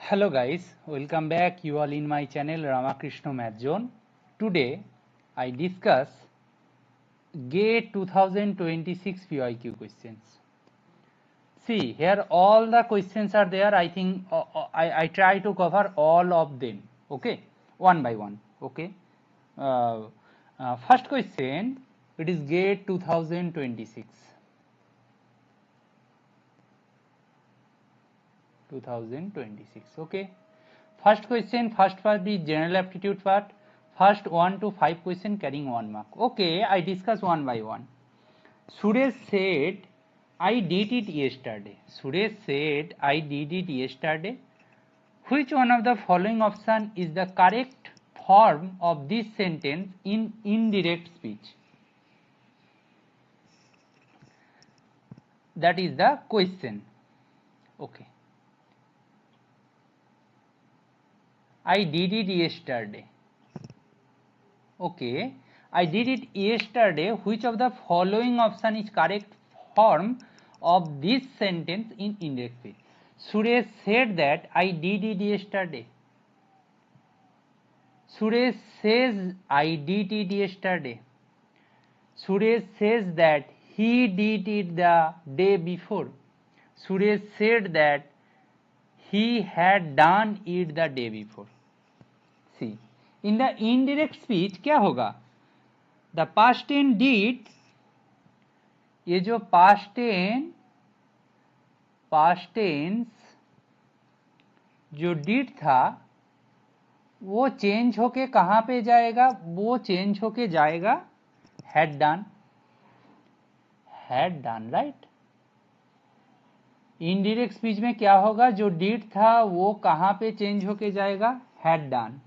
Hello guys, welcome back you all in my channel Ramakrishna Math Zone. Today I discuss GATE 2026 PYQ questions. See here all the questions are there. I think I try to cover all of them. Okay, one by one. Okay. First question, it is GATE 2026. 2026. Okay. First question, first part is general aptitude part. First 1 to 5 question carrying 1 mark. Okay, I discuss one by one. Suresh said, I did it yesterday. Suresh said, I did it yesterday. Which one of the following option is the correct form of this sentence in indirect speech? That is the question. Okay. I did it yesterday. Okay, I did it yesterday. Which of the following option is correct form of this sentence in indirect speech? Suresh said that I did it yesterday. Suresh says I did it yesterday. Suresh says that he did it the day before. Suresh said that he had done it the day before. See, in the indirect speech क्या होगा? The past tense did, ये जो past tense जो did था वो change होके कहाँ पे जाएगा? वो चेंज होके जाएगा had done, right. Indirect speech में क्या होगा? जो did था वो कहाँ पे चेंज होके जाएगा? had done.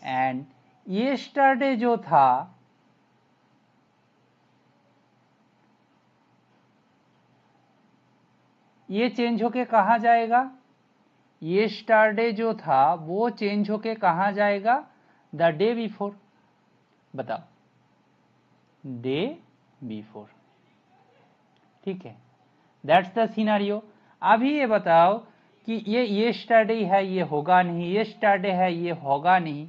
एंड yesterday जो था ये चेंज होके कहाँ जाएगा? yesterday जो था वो चेंज होके कहाँ जाएगा? The day before. बताओ, डे बिफोर. ठीक है, दैट्स द सिनारियो. अभी ये बताओ कि ये yesterday है, ये होगा नहीं. yesterday है, ये होगा नहीं.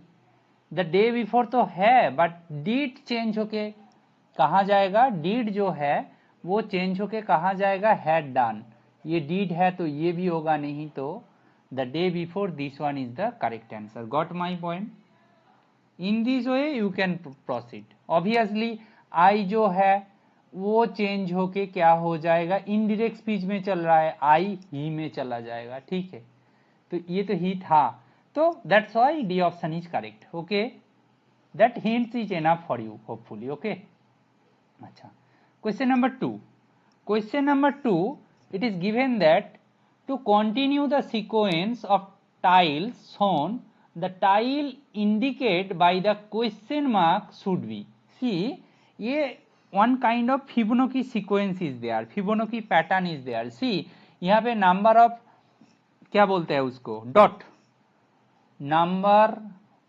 द डे बिफोर तो है, बट डीड चेंज होके कहाँ जाएगा? डीड जो है वो चेंज होके कहाँ जाएगा? Had done. ये डीड है तो ये भी होगा नहीं, तो the day before, this one is the correct answer. Got my point? In this way you can proceed. Obviously I जो है वो चेंज होके क्या हो जाएगा? इनडायरेक्ट स्पीच में चल रहा है, आई ही में चला जाएगा. ठीक है, तो ये तो ही था, तो that's why D option is correct. Okay, that hints is enough for you hopefully. Okay, अच्छा. Question number 2. Question number 2, it is given that to continue the sequence of tiles shown, the tile indicated by the question mark should be. See, ये one kind of Fibonacci sequence is there, Fibonacci pattern is there. See, यहाँ पे number of क्या बोलते हैं उसको? Dot. Number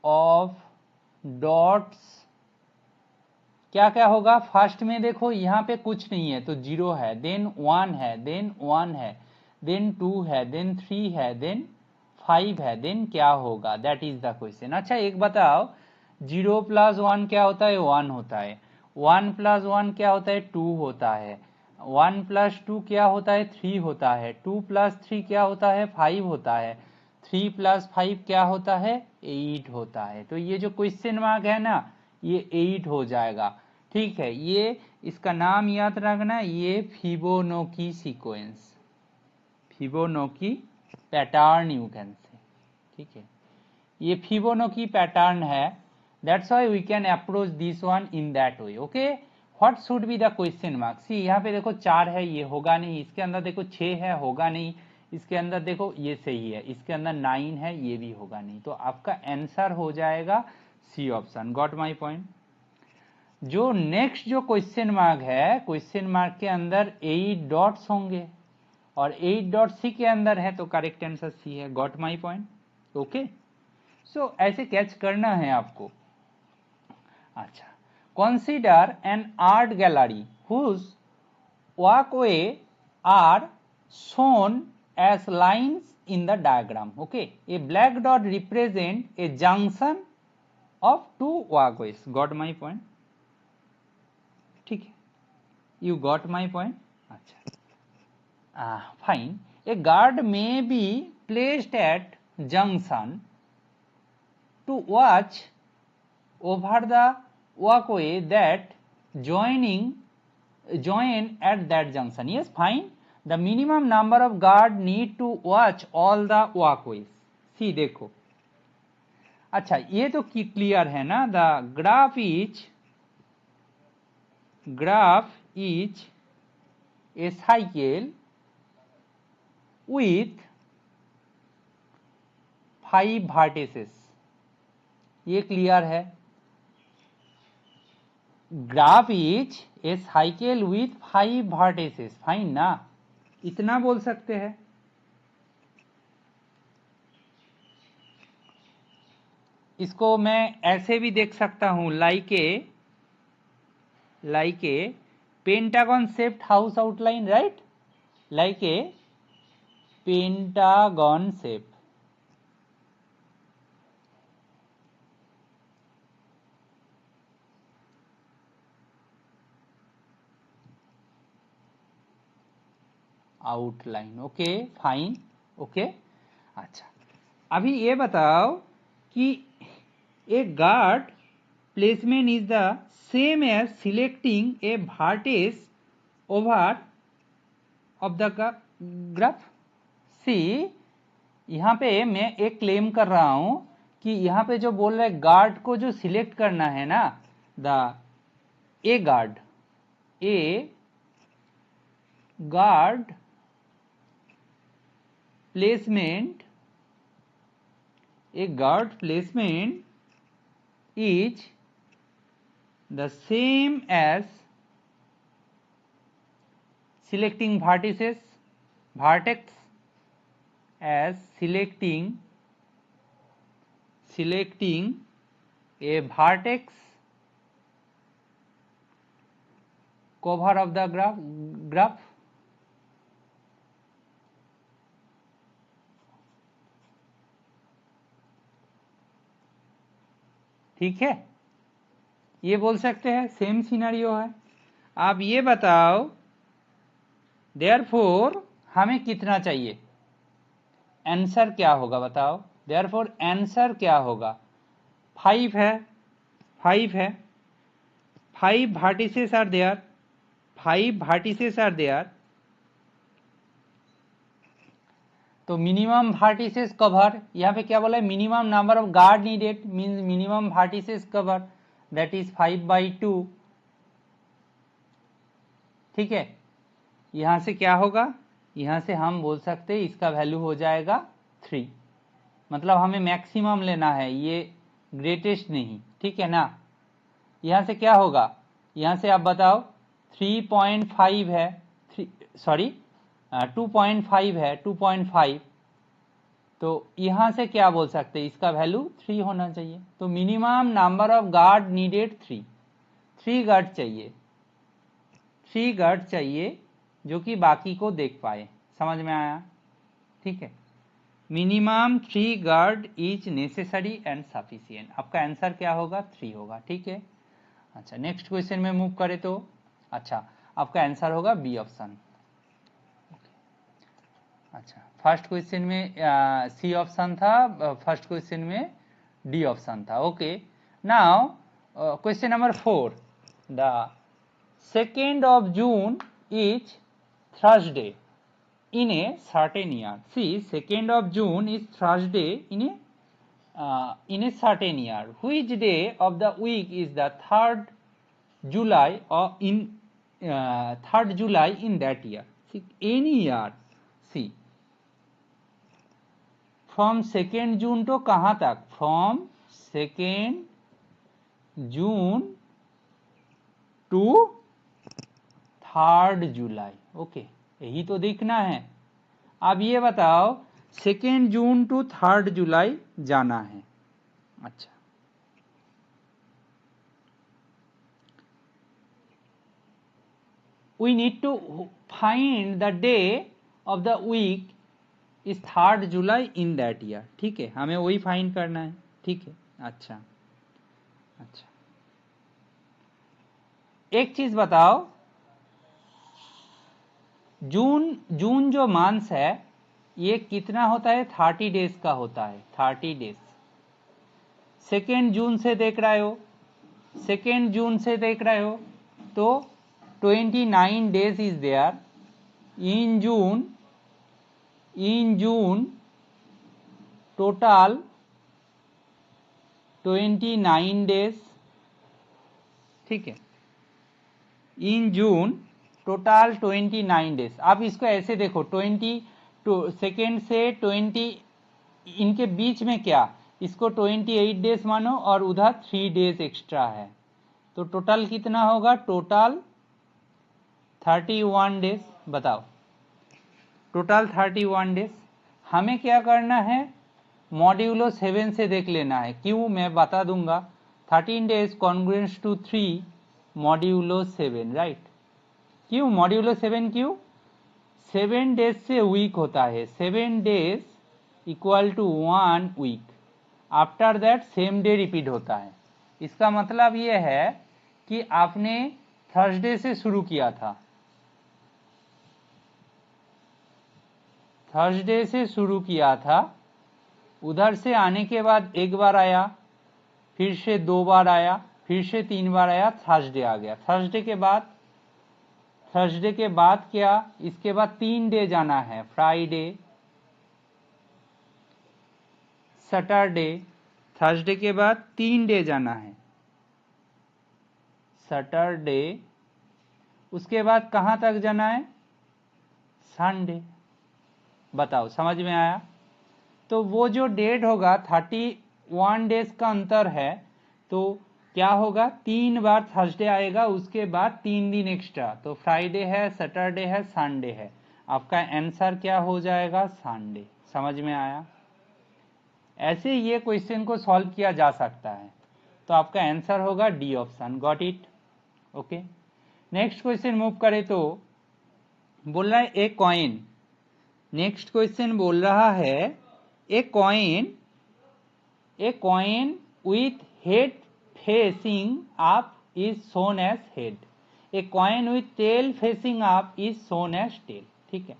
of dots क्या क्या होगा? फर्स्ट में देखो यहाँ पे कुछ नहीं है तो 0 है, देन 1 है, देन 1 है, देन 2 है, देन 3 है, देन 5 है, देन क्या होगा? That is the question. अच्छा, एक बताओ, 0 + 1 क्या होता है? 1 होता है. 1 + 1 क्या होता है? 2 होता है. 1 + 2 क्या होता है? 3 होता है. 2 + 3 क्या होता है? 5 होता है. 3 + 5 क्या होता है? 8 होता है. तो ये जो क्वेश्चन मार्क है ना, ये 8 हो जाएगा. ठीक है, ये इसका नाम याद रखना, ये Fibonacci sequence, Fibonacci pattern you can say. ठीक है, ये फिबोनाची पैटर्न है. That's why we can approach this one in that way. Okay, what should be the question mark? See, यहाँ पे देखो 4 है, ये होगा नहीं. इसके अंदर देखो 6 है, होगा नहीं. इसके अंदर देखो ये सही है, इसके अंदर 9 है, ये भी होगा नहीं. तो आपका आंसर हो जाएगा C option. Got my point? जो नेक्स्ट जो क्वेश्चन मार्क है, क्वेश्चन मार्क के अंदर 8 डॉट्स होंगे और 8 डॉट सी के अंदर है, तो करेक्ट आंसर सी है. Got my point? Okay, so ऐसे कैच करना है आपको. अच्छा, consider an art gallery whose walkway are shown as lines in the diagram. Okay, a black dot represent a junction of two walkways. Got my point? ठीक है, you got my point? अच्छा, fine. A guard may be placed at junction to watch over the walkway that join at that junction. Yes, fine. The minimum number of guard need to watch all the walkways. See, देखो, अच्छा ये तो clear है ना. The graph is a cycle with 5 vertices. ये clear है. Graph is a cycle with 5 vertices. Fine ना, इतना बोल सकते हैं. इसको मैं ऐसे भी देख सकता हूं, like a pentagon shaped house outline, right? Like a pentagon shape. Outline. Okay, fine. Okay, अच्छा, अभी ये बताओ कि a guard placement is the same as selecting a vertex over of the graph. See, यहाँ पे मैं एक क्लेम कर रहा हूं कि यहाँ पे जो बोल रहा है गार्ड को जो सिलेक्ट करना है ना, ए guard placement, a guard placement is the same as selecting vertex as selecting a vertex cover of the graph. ठीक है, ये बोल सकते हैं, सेम सिनेरियो है. आप ये बताओ, देयरफॉर हमें कितना चाहिए, आंसर क्या होगा बताओ. देयरफॉर आंसर क्या होगा? 5 है, 5 vertices are there, 5 vertices are there. तो मिनिमम वर्टिसेस कवर, यहाँ पे क्या बोला है, minimum number of guard needed means minimum vertices cover, that is 5/2. ठीक है, यहाँ से क्या होगा, यहाँ से हम बोल सकते हैं इसका वैल्यू हो जाएगा 3. मतलब हमें मैक्सिमम लेना है, ये ग्रेटेस्ट नहीं. ठीक है ना. यहाँ से क्या होगा, यहाँ से आप बताओ 3.5 है, 2.5 है, 2.5. तो यहां से क्या बोल सकते हैं, इसका वैल्यू 3 होना चाहिए. तो minimum number of guard needed 3 guard चाहिए, 3 गार्ड चाहिए जो कि बाकी को देख पाए. समझ में आया? ठीक है, minimum 3 guard is necessary and sufficient. आपका आंसर क्या होगा, 3 होगा. ठीक है, अच्छा, नेक्स्ट क्वेश्चन में मूव करें तो, अच्छा, आपका आंसर होगा बी ऑप्शन. अच्छा, फर्स्ट क्वेश्चन में सी ऑप्शन था, फर्स्ट क्वेश्चन में डी ऑप्शन था. Okay, now question number 4. The 2nd of June is Thursday in a certain year. See, 2nd of June is Thursday in a certain year. Which day of the week is the 3rd July or in 3rd July in that year? See, any year. See, from 2nd June to कहाँ तक, from 2nd June to 3rd July. Okay, यही तो देखना है. अब ये बताओ 2nd June to 3rd July जाना है. अच्छा, we need to find the day of the week इस 3rd July in that year. ठीक है, हमें वही फाइंड करना है। ठीक है, अच्छा अच्छा, एक चीज बताओ, जून जो मंथ है ये कितना होता है? 30 डेज का होता है, 30 डेज। 2 जून से देख रहे हो, 2 जून से देख रहे हो तो 29 days is there in June. Total 29 days. ठीक है, इन जून टोटल 29 डेज। आप इसको ऐसे देखो, 22 से 20 इनके बीच में क्या, इसको 28 डेज मानो और उधर 3 डेज एक्स्ट्रा है, तो टोटल कितना होगा? Total 31 days. बताओ, टोटल 31 डेज। हमें क्या करना है? मॉड्यूलो 7 से देख लेना है। क्यों? मैं बता दूंगा। 13 days congruence to 3 modulo 7, right. क्यों मॉड्यूलो 7? क्यों? 7 डेज से वीक होता है, 7 days equal to 1 week. After that same day repeat होता है। इसका मतलब ये है कि आपने थर्सडे से शुरू किया था, थर्सडे से शुरू किया था, उधर से आने के बाद एक बार आया, फिर से 2 बार आया, फिर से 3 बार आया, थर्सडे आ गया। थर्सडे के बाद क्या? इसके बाद 3 डे जाना है, फ्राइडे, सैटरडे। थर्सडे के बाद 3 डे जाना है, सैटरडे। उसके बाद कहां तक जाना है? संडे। बताओ, समझ में आया? तो वो जो डेट होगा, 31 डेज का अंतर है, तो क्या होगा? 3 बार थर्सडे आएगा, उसके बाद 3 दिन एक्स्ट्रा, तो फ्राइडे है, सैटरडे है, संडे है। आपका आंसर क्या हो जाएगा? संडे। समझ में आया? ऐसे ये क्वेश्चन को सॉल्व किया जा सकता है, तो आपका आंसर होगा D option. Got it? Okay, next question move करें तो बोल रहा है ए कॉइन। नेक्स्ट क्वेश्चन बोल रहा है a coin with head facing up is shown as head. A coin with tail facing up is shown as tail. ठीक है,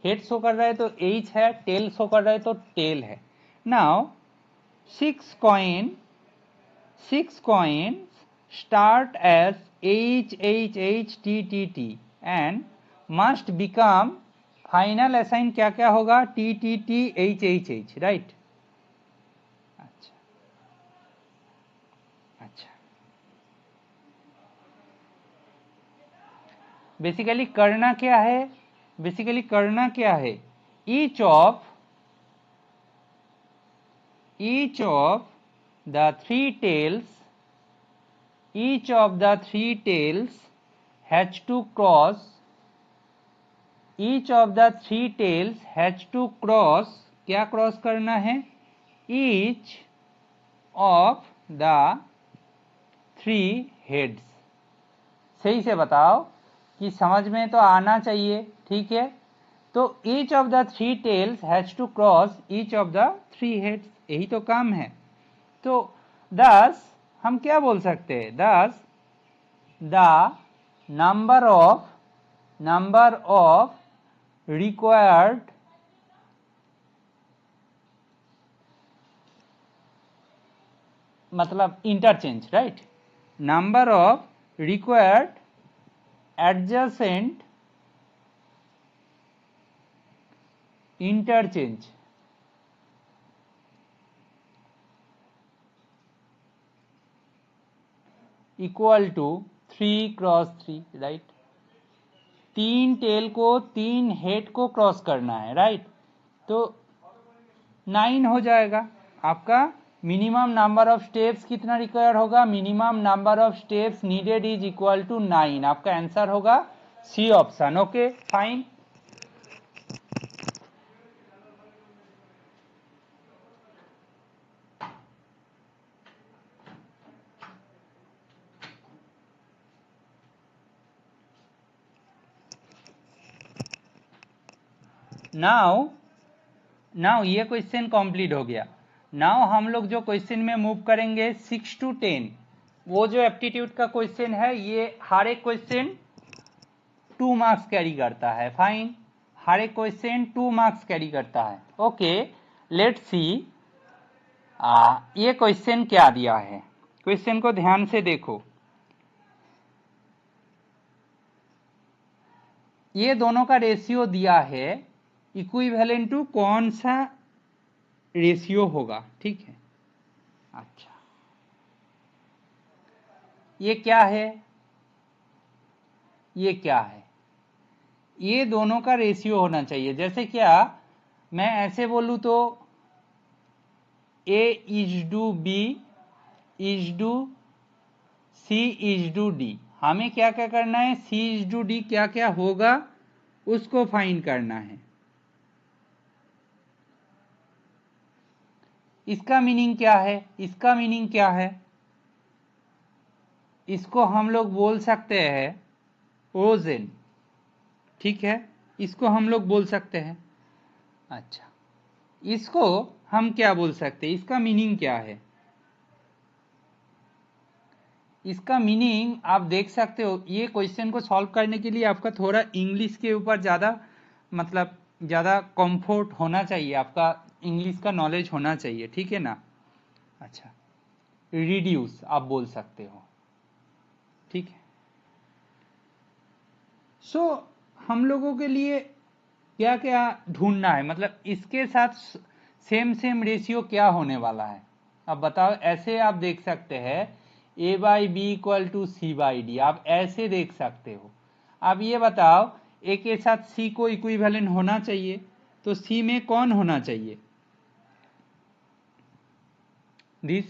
हेड शो कर रहा है तो एच है, टेल शो कर रहा है तो टेल है। Now 6 coins start as H H H T T T and must become final assign क्या क्या होगा? T T T H H H, right. अच्छा अच्छा, बेसिकली करना क्या है? Each of the three tails has to cross क्या cross करना है? Each of the three heads. सही से बताओ कि समझ में तो आना चाहिए। ठीक है, तो each of the three tails has to cross each of the three heads, यही तो काम है। तो 10 हम क्या बोल सकते हैं? 10 द नंबर ऑफ रिक्वायर्ड मतलब interchange, right. Number of required adjacent interchange equal to 3 cross 3, right. 3 tail को 3 हेड को क्रॉस करना है, राइट, तो 9 हो जाएगा। आपका मिनिमम नंबर ऑफ स्टेप्स कितना रिक्वायर होगा? Minimum number of steps needed is equal to 9। आपका आंसर होगा C option. Okay, fine. Now now ये क्वेश्चन कंप्लीट हो गया। नाउ हम लोग जो क्वेश्चन में मूव करेंगे 6 to 10, वो जो एप्टीट्यूड का क्वेश्चन है, ये हर एक क्वेश्चन 2 मार्क्स कैरी करता है। फाइन, हर एक क्वेश्चन 2 मार्क्स कैरी करता है। ओके, लेट्स सी ये क्वेश्चन क्या दिया है। क्वेश्चन को ध्यान से देखो। ये दोनों का रेशियो दिया है, इक्विवेलेंट टू कौन सा रेशियो होगा, ठीक है। अच्छा, ये क्या है, ये क्या है, ये दोनों का रेशियो होना चाहिए। जैसे क्या, मैं ऐसे बोलूं तो A is to B is to C is to D। हमें क्या क्या करना है, C इज टू D क्या क्या होगा उसको फाइंड करना है। इसका मीनिंग क्या है, इसका मीनिंग क्या है, इसको हम लोग बोल सकते हैं ओजन, ठीक है, इसको हम लोग बोल सकते हैं। अच्छा, इसको हम क्या बोल सकते हैं, इसका मीनिंग क्या है, इसका मीनिंग आप देख सकते हो। ये क्वेश्चन को सॉल्व करने के लिए आपका थोड़ा इंग्लिश के ऊपर ज़्यादा मतलब ज़्यादा कंफर्ट होना चाहिए, आपका इंग्लिश का नॉलेज होना चाहिए, ठीक है ना। अच्छा, रिड्यूस आप बोल सकते हो, ठीक है। सो हम लोगों के लिए क्या क्या ढूंढना है, मतलब इसके साथ सेम सेम रेशियो क्या होने वाला है। अब बताओ, ऐसे आप देख सकते हैं A by B equal to C by D, आप ऐसे देख सकते हो। अब ये बताओ, A के साथ C को इक्विवेलेंट होना चाहिए, तो C में कौन होना चाहिए, दिस,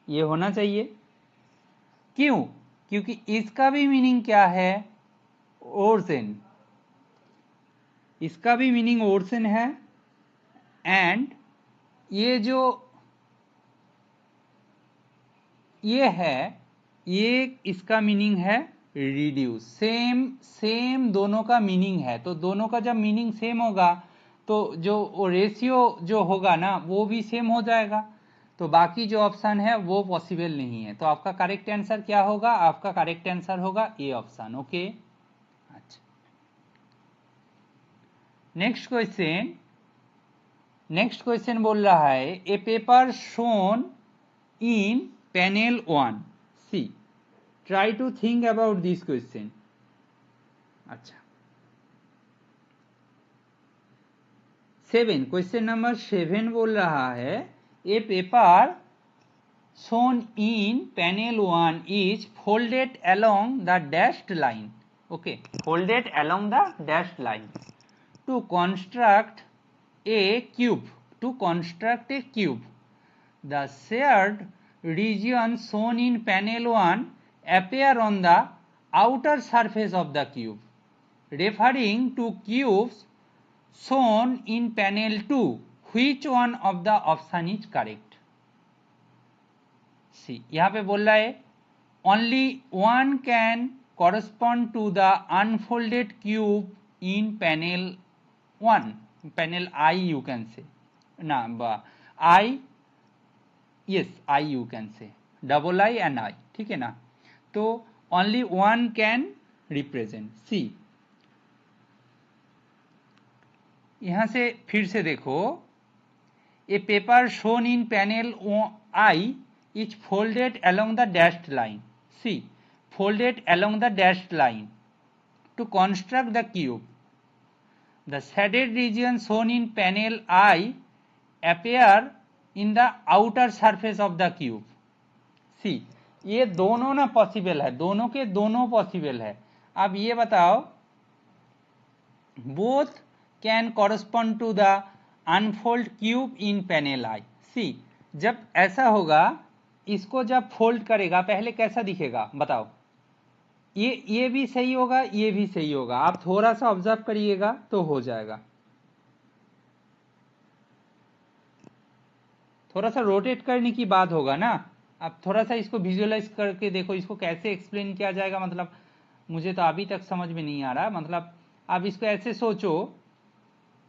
ये होना चाहिए। क्यों, क्योंकि इसका भी मीनिंग क्या है, ओर्सन, इसका भी मीनिंग ओर्सन है। एंड ये जो ये है, ये इसका मीनिंग है रिड्यूस। सेम सेम दोनों का मीनिंग है, तो दोनों का जब मीनिंग सेम होगा तो जो रेशियो जो होगा ना वो भी सेम हो जाएगा, तो बाकी जो ऑप्शन है वो पॉसिबल नहीं है। तो आपका करेक्ट आंसर क्या होगा, आपका करेक्ट आंसर होगा ए ऑप्शन। ओके, अच्छा, नेक्स्ट क्वेश्चन। नेक्स्ट क्वेश्चन बोल रहा है a paper shown in panel 1 see, try to think about this question. अच्छा, 7, क्वेश्चन नंबर 7 बोल रहा है a paper shown in panel 1 is folded along the dashed line. Okay, folded along the dashed line to construct a cube. To construct a cube, the shared region shown in panel 1 appear on the outer surface of the cube. Referring to cubes shown in panel 2, which one of the option is correct? See, यहां पे बोल रहा है only one can correspond to the unfolded cube in panel 1, panel I you can say ना, I, yes I you can say, double I and I, ठीक है ना। तो only one can represent C. यहां से फिर से देखो, a paper shown in panel I is folded along the dashed line. See, folded along the dashed line to construct the cube. The shaded region shown in panel I appear in the outer surface of the cube. See, ये दोनों ना possible है, दोनों के दोनों possible है। अब ये बताओ, both can correspond to the unfold cube in panel I. See, जब ऐसा होगा, इसको जब फोल्ड करेगा पहले कैसा दिखेगा बताओ, ये भी सही होगा, ये भी सही होगा। आप थोड़ा सा ऑब्जर्व करिएगा तो हो जाएगा। थोड़ा सा रोटेट करने की बात होगा ना, आप थोड़ा सा इसको विजुअलाइज करके देखो, इसको कैसे एक्सप्लेन किया जाएगा, मतलब मुझे तो अभी तक समझ में नहीं आ रहा। मतलब आप इसको ऐसे सोचो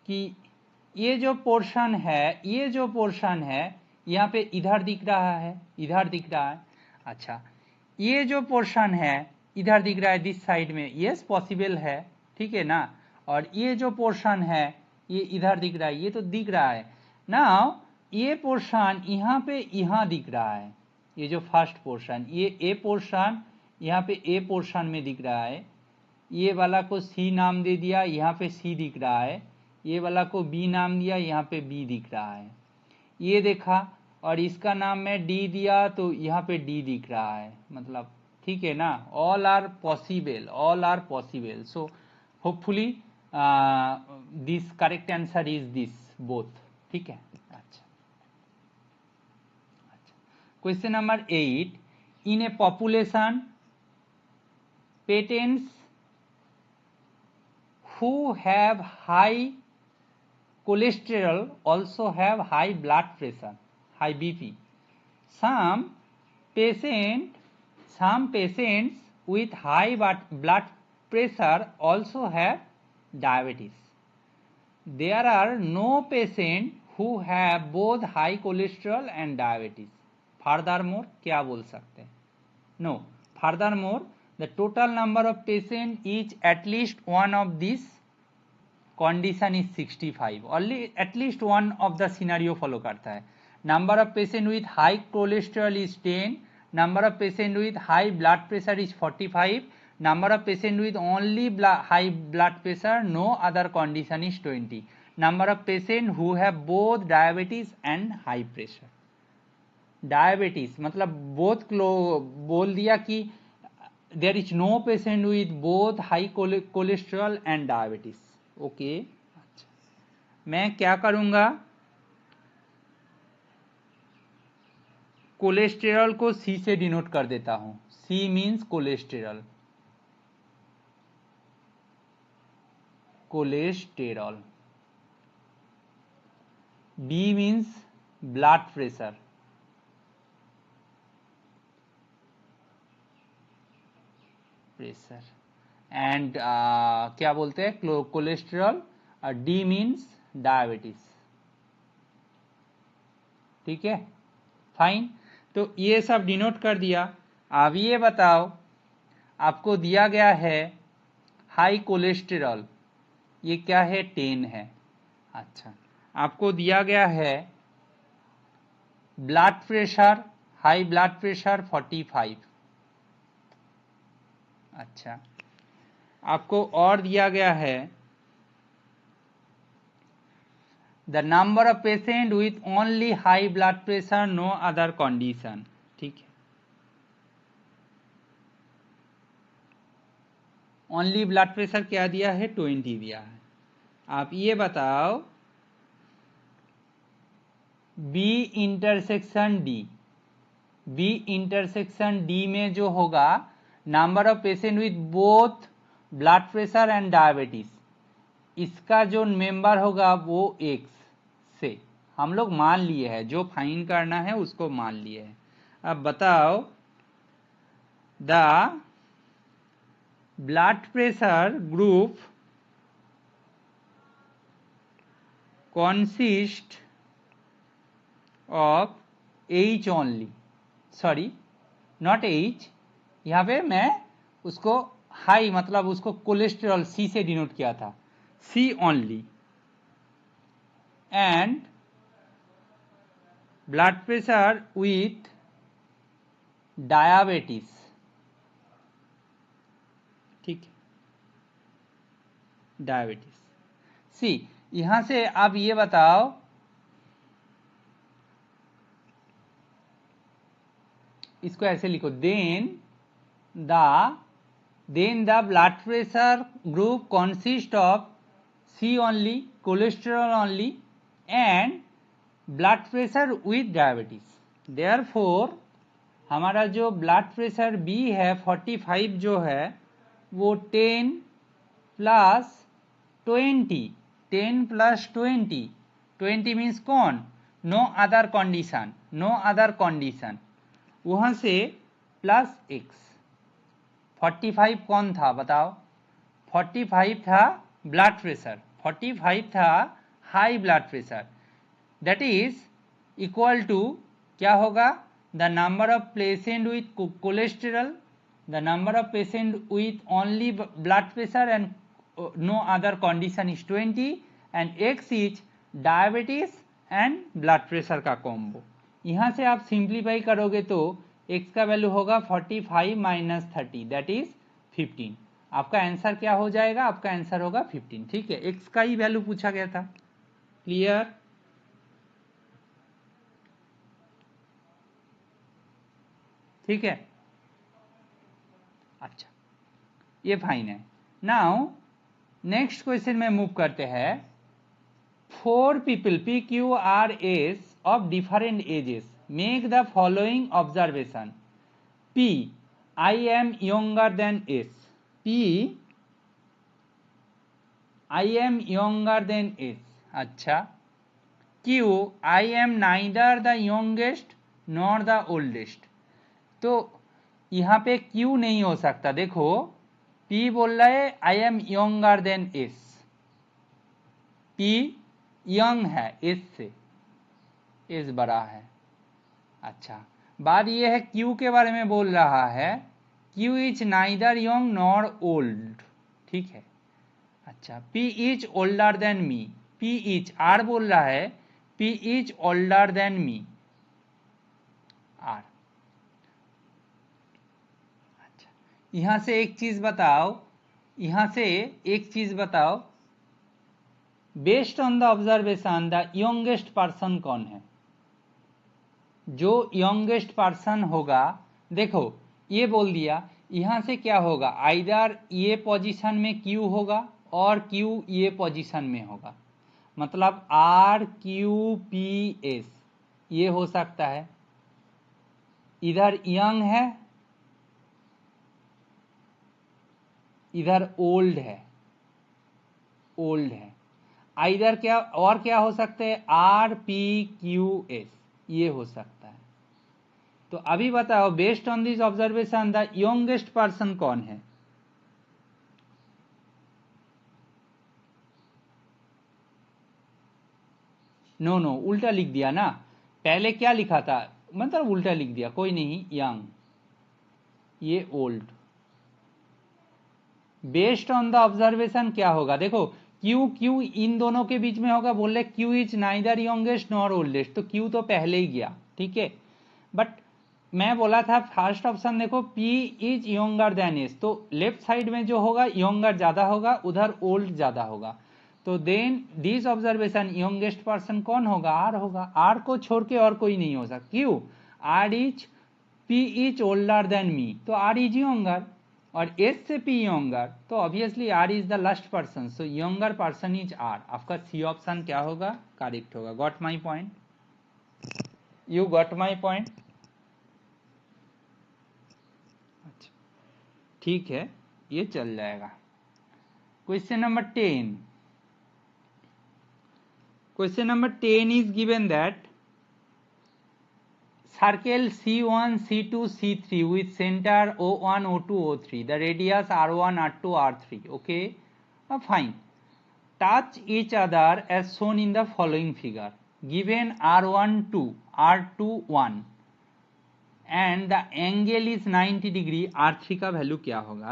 कि ये जो पोर्शन है यहाँ पे इधर दिख रहा है, इधर दिख रहा है। अच्छा, ये जो पोर्शन है इधर दिख रहा है दिस साइड में, यस पॉसिबल है, ठीक है ना। और ये जो पोर्शन है ये इधर दिख रहा है, ये तो दिख रहा है ना। ये पोर्शन यहाँ पे यहाँ दिख रहा है, ये जो फर्स्ट पोर्शन, ये ए पोर्शन यहाँ पे ए पोर्शन में दिख रहा है। ये वाला को सी नाम दे दिया, यहाँ पे सी दिख रहा है। ये वाला को बी नाम दिया, यहाँ पे बी दिख रहा है। ये देखा, और इसका नाम मैं डी दिया तो यहाँ पे डी दिख रहा है, मतलब ठीक है ना। All are possible, all are possible. So hopefully this correct answer is this both, ठीक है। अच्छा, question number 8, in a population patents who have high cholesterol also have high blood pressure, high BP. Some patients with high blood pressure also have diabetes. There are no patients who have both high cholesterol and diabetes. Furthermore, क्या बोल सकते हैं? No. Furthermore, the total number of patients is at least one of these condition is 65. Only at least one of the scenario follow करता है. Number of patient with high cholesterol is 10. Number of patient with high blood pressure is 45. Number of patient with only high blood pressure, no other condition is 20. Number of patient who have both diabetes and high pressure. Diabetes मतलब both बोल दिया कि there is no patient with both high cholesterol and diabetes. Okay, मैं क्या करूंगा, cholesterol को सी से denote कर देता हूं। C means cholesterol, cholesterol. D means blood pressure, pressure. And क्या बोलते हैं, कोलेस्ट्रॉल। डी मीन्स डायबिटीज, ठीक है, फाइन। तो ये सब डिनोट कर दिया। अब ये बताओ, आपको दिया गया है हाई कोलेस्टेरॉल, ये क्या है, 10 है। अच्छा, आपको दिया गया है blood pressure, high blood pressure 45। अच्छा, आपको और दिया गया है the number of patient with only high blood pressure, no other condition, ठीक है। ओनली ब्लड प्रेशर क्या दिया है, 20 दिया है। आप ये बताओ, B intersection D, B intersection D में जो होगा number of patient with both blood pressure and diabetes, इसका जो मेंबर होगा वो एक्स से हम लोग मान लिए हैं, जो फाइन करना है उसको मान लिए हैं। अब बताओ, the blood pressure group consist of H only, sorry not H, यहाँ पे मैं उसको हाई मतलब उसको कोलेस्ट्रॉल सी से डिनोट किया था, C only, and blood pressure with diabetes, ठीक है, डायबिटीज। सी, यहां से आप ये बताओ, इसको ऐसे लिखो, then the blood pressure group consist of C only, cholesterol only and blood pressure with diabetes. Therefore हमारा जो ब्लड प्रेशर बी है 45 जो है वो 10 प्लस 20, 10 प्लस 20 मीन्स कौन, no other condition, no other condition, वहां से प्लस एक्स। 45 कौन था बताओ, 45 था ब्लड प्रेशर, 45 था high blood pressure, that is equal to क्या होगा, the number of patient with cholesterol, the number of patient with only blood pressure and no other condition is 20 and X is diabetes and blood pressure का combo. यहाँ से आप simplify करोगे तो x का value होगा 45 माइनस 30 दैट इज 15। आपका answer क्या हो जाएगा, आपका आंसर होगा 15। ठीक है, x का ही वैल्यू पूछा गया था। क्लियर? ठीक है, अच्छा ये फाइन है। नाउ नेक्स्ट क्वेश्चन में मूव करते हैं। 4 people PQRS of different ages make the following observation. P, I am younger than S. P, I am younger than S. अच्छा, Q, I am neither the youngest nor the oldest. तो यहाँ पे Q नहीं हो सकता। देखो P बोल रहा है I am younger than S, P young है S से, S बड़ा है। अच्छा, बात यह है Q के बारे में बोल रहा है, Q is neither young nor old. ठीक है, अच्छा P is older than me, P is, R बोल रहा है P is older than me, R। अच्छा, यहां से एक चीज बताओ, यहां से एक चीज बताओ, based on the observation the youngest person कौन है? जो यंगेस्ट पर्सन होगा, देखो ये बोल दिया, यहां से क्या होगा, आइदर ये पोजीशन में Q होगा और Q ये पोजीशन में होगा, मतलब RQPS ये हो सकता है। इधर यंग है, इधर ओल्ड है, ओल्ड है। आइदर क्या और क्या हो सकते हैं, RPQS ये हो सकता है। तो अभी बताओ based on this observation the youngest person कौन है? नो नो, उल्टा लिख दिया ना, पहले क्या लिखा था, मतलब उल्टा लिख दिया, कोई नहीं, यंग ये old. Based on the observation क्या होगा, देखो क्यू इन दोनों के बीच में होगा, बोल रहे Q is neither youngest nor oldest, तो क्यू तो पहले ही गया। ठीक है, बट मैं बोला था फर्स्ट ऑप्शन देखो P is younger than S, तो लेफ्ट साइड में जो होगा यंगर ज्यादा होगा, उधर ओल्ड ज्यादा होगा, तो then this observation youngest person कौन होगा, R होगा। R को छोड़ के और कोई नहीं हो सकता, क्यों, R is, P is older than me, तो R इज यंगर, और S से P यंगर, तो obviously R is the last person, so younger person is R। आपका C ऑप्शन क्या होगा, करेक्ट होगा। Got my point, you got my point? अच्छा ठीक है, ये चल जाएगा। Question number 10, question number 10 is given that circle C1 C2 C3 with center O1 O2 O3, the radius R1 R2 R3, okay, fine, touch each other as shown in the following figure, given R1 2 R2 1 and the angle is 90 degree, R3 का value क्या होगा?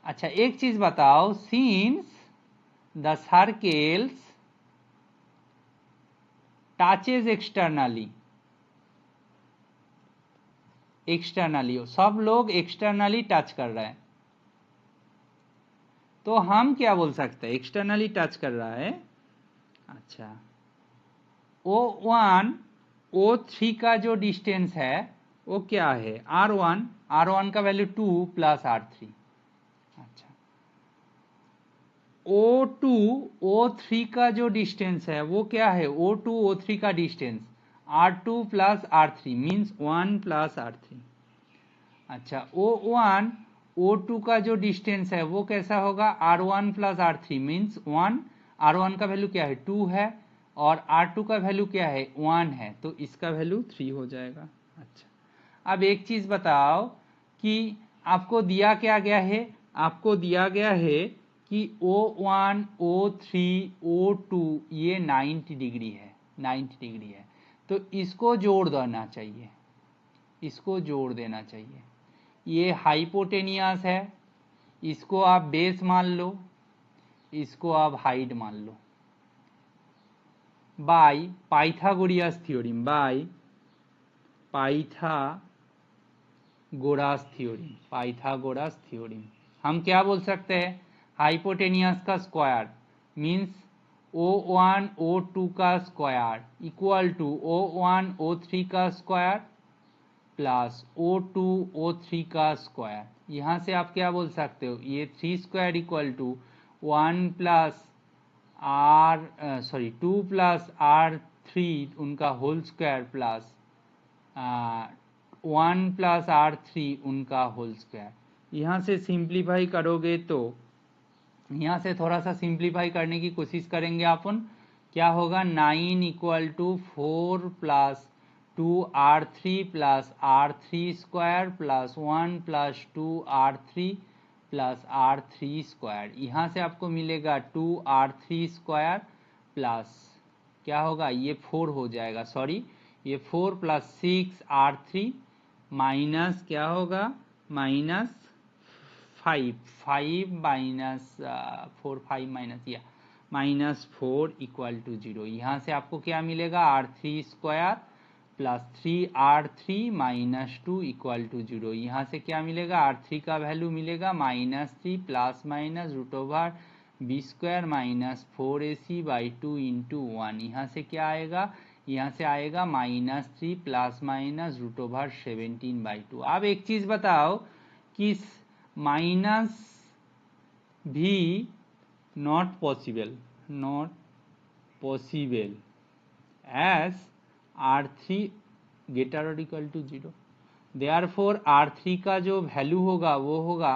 अच्छा एक चीज बताओ, since the circles touches externally, सब लोग externally touch कर रहे हैं, तो हम क्या बोल सकते हैं, एक्सटर्नली टच कर रहा है। अच्छा, O1 O3 का जो डिस्टेंस है वो क्या है, R1 का वैल्यू 2 प्लस R3। अच्छा, O2 O3 का जो डिस्टेंस है वो क्या है, O2 O3 का distance R2 plus R3 means 1 plus R3। अच्छा, O1 O2 का जो डिस्टेंस है वो कैसा होगा, R1 plus R3 means 1, R1 का वैल्यू क्या है 2 है, और R2 का वैल्यू क्या है 1 है, तो इसका वैल्यू 3 हो जाएगा। अच्छा, अब एक चीज बताओ कि आपको दिया क्या गया है, आपको दिया गया है कि O1 O3 O2 ये 90 डिग्री है, 90 डिग्री है, तो इसको जोड़ देना चाहिए, इसको जोड़ देना चाहिए। ये हाइपोटेनियस है, इसको आप बेस मान लो, इसको आप हाइट मान लो, by Pythagoras theorem, by Pythagoras theorem, Pythagoras theorem हम क्या बोल सकते हैं, हाइपोटेनियस का स्क्वायर मीन्स O1 O2 का square equal to O1 O3 का स्क्वायर प्लस O2 O3 का स्क्वायर। यहाँ से आप क्या बोल सकते हो, ये 3 square equal to 1 plus R 2 plus R3 उनका whole square plus 1 plus R3 उनका होल स्क्वायर। यहाँ से सिंप्लीफाई करोगे तो, यहाँ से थोड़ा सा सिंप्लीफाई करने की कोशिश करेंगे अपन, क्या होगा 9 equal to 4 plus 2R3 plus R3 square plus 1 plus 2R3 plus R3 square. यहाँ से आपको मिलेगा 2R3 स्क्वायर प्लस क्या होगा, ये 4 हो जाएगा, सॉरी ये 4 प्लस 6R3 माइनस क्या होगा, माइनस 5 माइनस 4 5 माइनस या माइनस 4 इक्वल टू 0। यहाँ से आपको क्या मिलेगा, R3 square plus 3R3 minus 2 equal to 0। यहाँ से क्या मिलेगा, R3 का वैल्यू मिलेगा -3 plus minus root over B square minus 4AC by 2 into 1। यहाँ से क्या आएगा, यहाँ से आएगा -3 प्लस माइनस रूट ओवर 17/2। अब एक चीज बताओ कि माइनस भी not possible as R3 greater or equal to 0। Therefore R3 का जो वैल्यू होगा वो होगा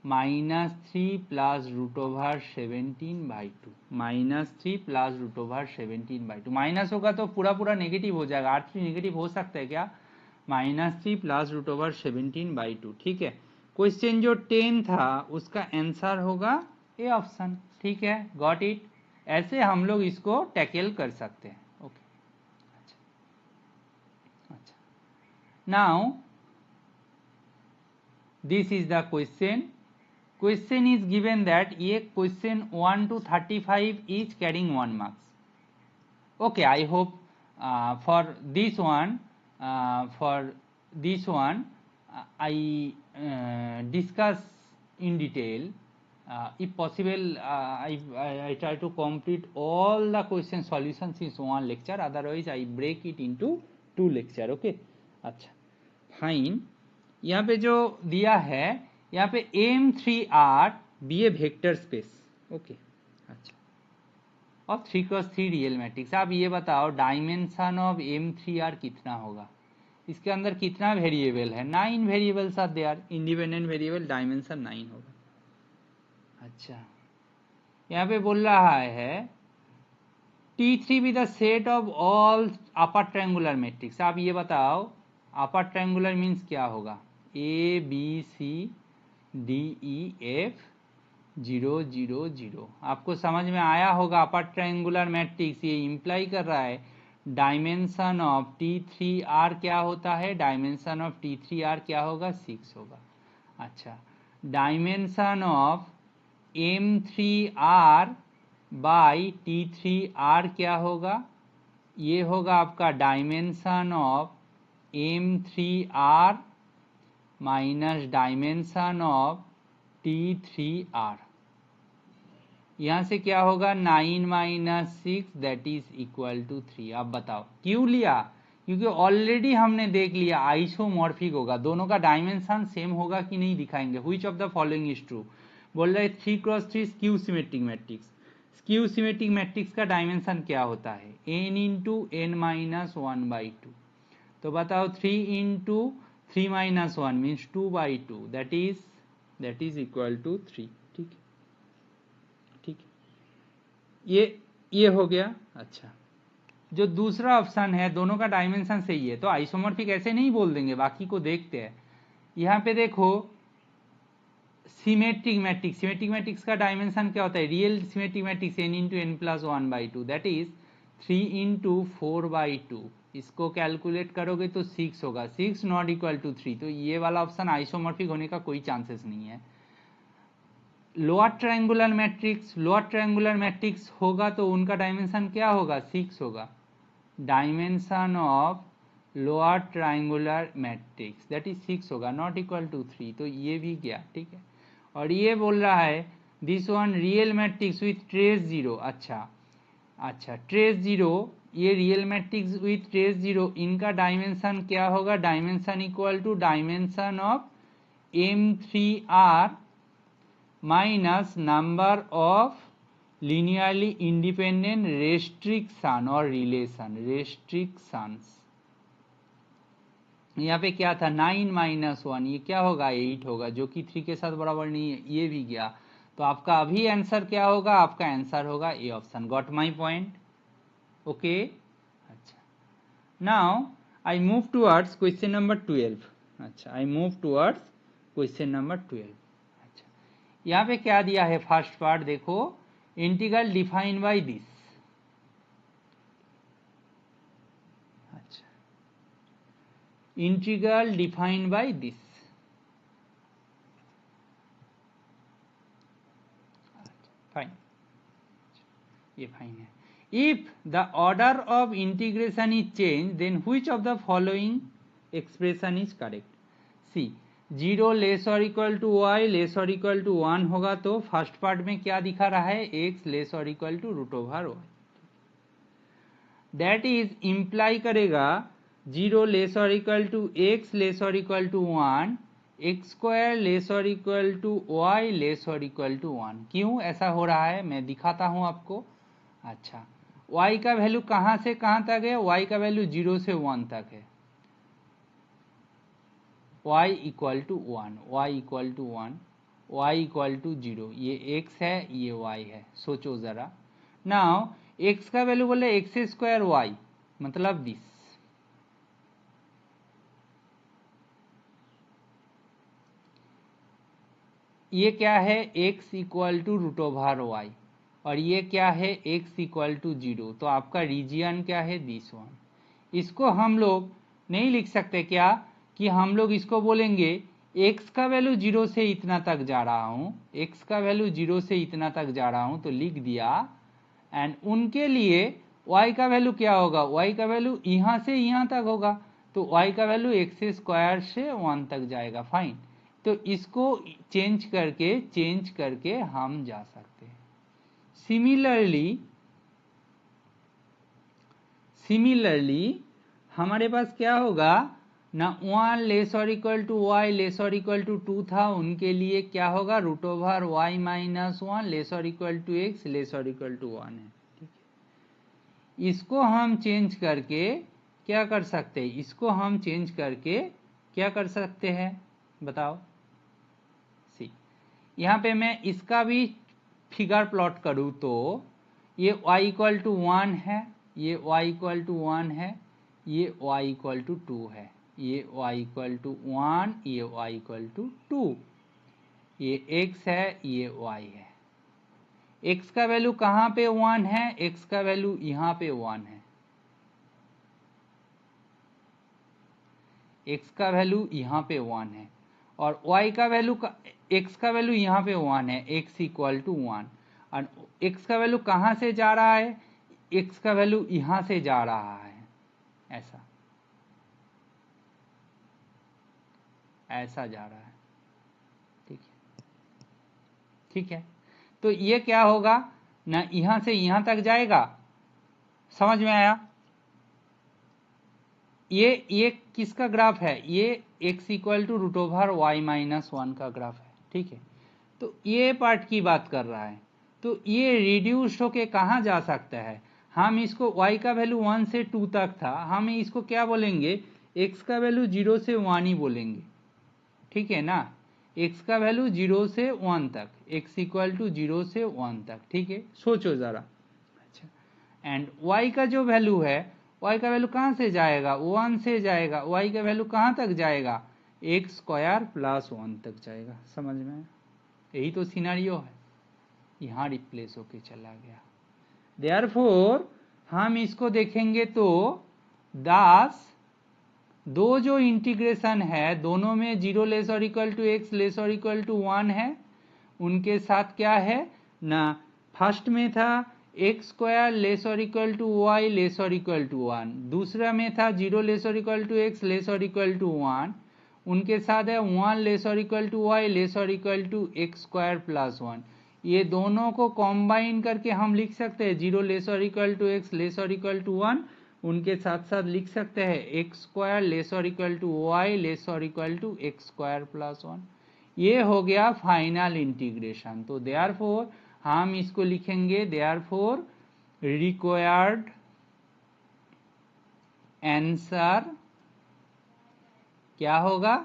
-3 plus root over 17/2, -3 plus root over 17/2। Minus होगा तो पूरा पूरा नेगेटिव हो जाएगा, R3 नेगेटिव हो सकता है क्या, -3 प्लस रूट ओवर 17/2। ठीक है, क्वेश्चन जो 10 था उसका आंसर होगा ए ऑप्शन। ठीक है, गॉट इट। ऐसे हम लोग इसको टैकल कर सकते हैं। ओके, अच्छा now this is the question. Question is given that ये question 1 to 35 is carrying 1 marks. Okay, I hope for this one I discuss in detail. If possible, I try to complete all the question solutions in one lecture. Otherwise, I break it into 2 lecture. Okay, अच्छा fine. यहाँ पे जो दिया है, यहाँ पे M3R B ए vector space. Okay, अच्छा, और 3x3 रियल मैट्रिक्स। आप ये बताओ डायमेंशन ऑफ M3R कितना होगा, इसके अंदर कितना वेरिएबल है, 9 variables are there, independent variable, dimension 9 होगा। अच्छा, यहाँ पे बोल रहा है T3 be the set of all upper triangular matrix. आप ये बताओ अपर ट्रायंगुलर मीन्स क्या होगा, ABCDEF 0 0 0। आपको समझ में आया होगा, अपर ट्रायंगुलर मैट्रिक्स ये इंप्लाई कर रहा है डायमेंशन ऑफ T3R क्या होता है, डायमेंशन ऑफ T3R क्या होगा, 6 होगा। अच्छा, dimension of M3R by T3R क्या होगा, ये होगा आपका dimension of M3R minus dimension of T3R। यहाँ से क्या होगा 9 - 6 दैट इज इक्वल टू 3। अब बताओ क्यों लिया, क्योंकि ऑलरेडी हमने देख लिया आइसोमॉर्फिक होगा, दोनों का डायमेंशन सेम होगा कि नहीं दिखाएंगे। Which of the following is true, बोल रहे 3x3 skew symmetric matrix. Skew symmetric matrix का डायमेंशन क्या होता है, n × n - 1/2। तो बताओ 3 × 3 - 1 means 2/2, that is equal to 3। ठीक, ये हो गया। अच्छा, जो दूसरा ऑप्शन है दोनों का डायमेंशन सही है, तो आइसोमॉर्फिक ऐसे नहीं बोल देंगे, बाकी को देखते हैं। यहाँ पे देखो सिमेट्रिक मैट्रिक्स का डायमेंशन क्या होता है, real symmetric matrix n into n plus 1/2 that is 3 into 4/2। इसको कैलकुलेट करोगे तो 6 होगा, 6 नॉट इक्वल टू 3, तो ये वाला ऑप्शन आइसोमॉर्फिक होने का कोई चांसेस नहीं है। लोअर ट्रायंगुलर मैट्रिक्स होगा तो उनका डायमेंशन क्या होगा, 6 होगा। Dimension of lower triangular matrix that is 6 होगा, नॉट इक्वल टू 3, तो ये भी गया, ठीक है। और ये बोल रहा है this one real matrix with trace zero. अच्छा ट्रेस जीरो, ये real matrix with trace zero, इनका डायमेंशन क्या होगा, dimension equal to dimension of M3R minus number of linearly independent restriction और रिलेशन restrictions। यहाँ पे क्या था 9 - 1, ये क्या होगा 8 होगा, जो कि 3 के साथ बराबर नहीं है, ये भी गया। तो आपका अभी आंसर क्या होगा, आपका आंसर होगा A option. Got my point, okay. अच्छा now I move towards question number 12। अच्छा I move towards question number 12। अच्छा यहाँ पे क्या दिया है, फर्स्ट पार्ट देखो, इंटीग्रल डिफाइंड बाय दिस। अच्छा integral defined by this, fine, ये फाइन है। If the order of integration is change then which of the following expression is correct. See 0 less और इक्वल टू वाई लेस और equal to 1 होगा, तो first part में क्या दिखा रहा है, x लेस और equal to √y। That is imply करेगा 0 लेस और इक्वल टू x लेस और इक्वल टू 1, x² लेस और इक्वल टू y लेस और इक्वल टू 1। क्यों ऐसा हो रहा है मैं दिखाता हूं आपको। अच्छा y का वैल्यू कहां से कहां तक है, y का वैल्यू 0 से 1 तक है, y equal to 1, y equal to 1, y equal to 0, ये x है ये y है। सोचो जरा, नाउ x का वैल्यू बोले x² y मतलब 20, ये क्या है x इक्वल टू √y, और ये क्या है x इक्वल टू 0, तो आपका रीजियन क्या है दिस वन। इसको हम लोग नहीं लिख सकते क्या, कि हम लोग इसको बोलेंगे x का वैल्यू 0 से इतना तक जा रहा हूं, x का वैल्यू 0 से इतना तक जा रहा हूं, तो लिख दिया। एंड उनके लिए y का वैल्यू क्या होगा, y का वैल्यू यहां से यहां तक होगा, तो y का वैल्यू x² से 1 तक जाएगा, फाइन। तो इसको चेंज करके हम जा सकते हैं। सिमिलरली हमारे पास क्या होगा ना, 1 लेस और इक्वल टू वाई लेस और इक्वल टू 2 था, उनके लिए क्या होगा √y - 1 लेस और इक्वल टू x लेस और इक्वल टू 1 है, ठीक है। इसको हम चेंज करके क्या कर सकते हैं, इसको हम चेंज करके क्या कर सकते हैं बताओ। सी यहाँ पे मैं इसका भी फिगर प्लॉट करूँ तो ये y इक्वल टू 1 है, ये y इक्वल टू 1 है, ये y इक्वल टू 2 है, ये y इक्वल टू 1, ये y इक्वल टू 2, ये x है ये y है। x का वैल्यू कहाँ पे 1 है, x का वैल्यू यहाँ पे 1 है, x का वैल्यू यहाँ पे 1 है, और y का वैल्यू x का वैल्यू यहाँ पे 1 है, x इक्वल टू 1, और x का वैल्यू कहाँ से जा रहा है, x का वैल्यू यहाँ से जा रहा है, ऐसा जा रहा है, ठीक है। तो ये क्या होगा ना, यहां से यहां तक जाएगा, समझ में आया। ये किसका ग्राफ है, ये x इक्वल टू √y - 1 का ग्राफ है, ठीक है। तो ये पार्ट की बात कर रहा है, तो ये रिड्यूस होके कहाँ जा सकता है, हम इसको y का वैल्यू 1 से 2 तक था, हम इसको क्या बोलेंगे, x का वैल्यू 0 से 1 ही बोलेंगे, ठीक है ना। x का वैल्यू 0 से 1 तक, x इक्वल टू 0 से 1 तक, ठीक है। सोचो जरा। अच्छा एंड y का जो वैल्यू है, y का वैल्यू कहाँ से जाएगा, 1 से जाएगा, y का वैल्यू कहाँ तक जाएगा, एक्स स्क्वायर प्लस 1 तक जाएगा। समझ में? यही तो सिनारियो है, यहाँ रिप्लेस होके चला गया। देयरफॉर हम इसको देखेंगे तो 10 दो जो इंटीग्रेशन है दोनों में 0 लेस और इक्वल टू एक्स लेस और इक्वल टू 1 है, उनके साथ क्या है ना, फर्स्ट में था एक्स स्क्वायर लेस और इक्वल टू वाई लेस और इक्वल टू 1, दूसरा में था 0 लेस और इक्वल टू एक्स लेस और इक्वल टू 1, उनके साथ है 1 लेस और इक्वल टू वाई लेस और equal to x square plus 1। ये दोनों को कॉम्बाइन करके हम लिख सकते हैं 0 लेस और इक्वल टू एक्स लेस और इक्वल टू 1, उनके साथ साथ लिख सकते हैं एक्स स्क्वायर लेस और इक्वल टू वाई लेस और equal to x square plus 1। ये हो गया फाइनल इंटीग्रेशन। तो देयरफॉर हम इसको लिखेंगे, देयरफॉर रिक्वायर्ड आंसर क्या होगा,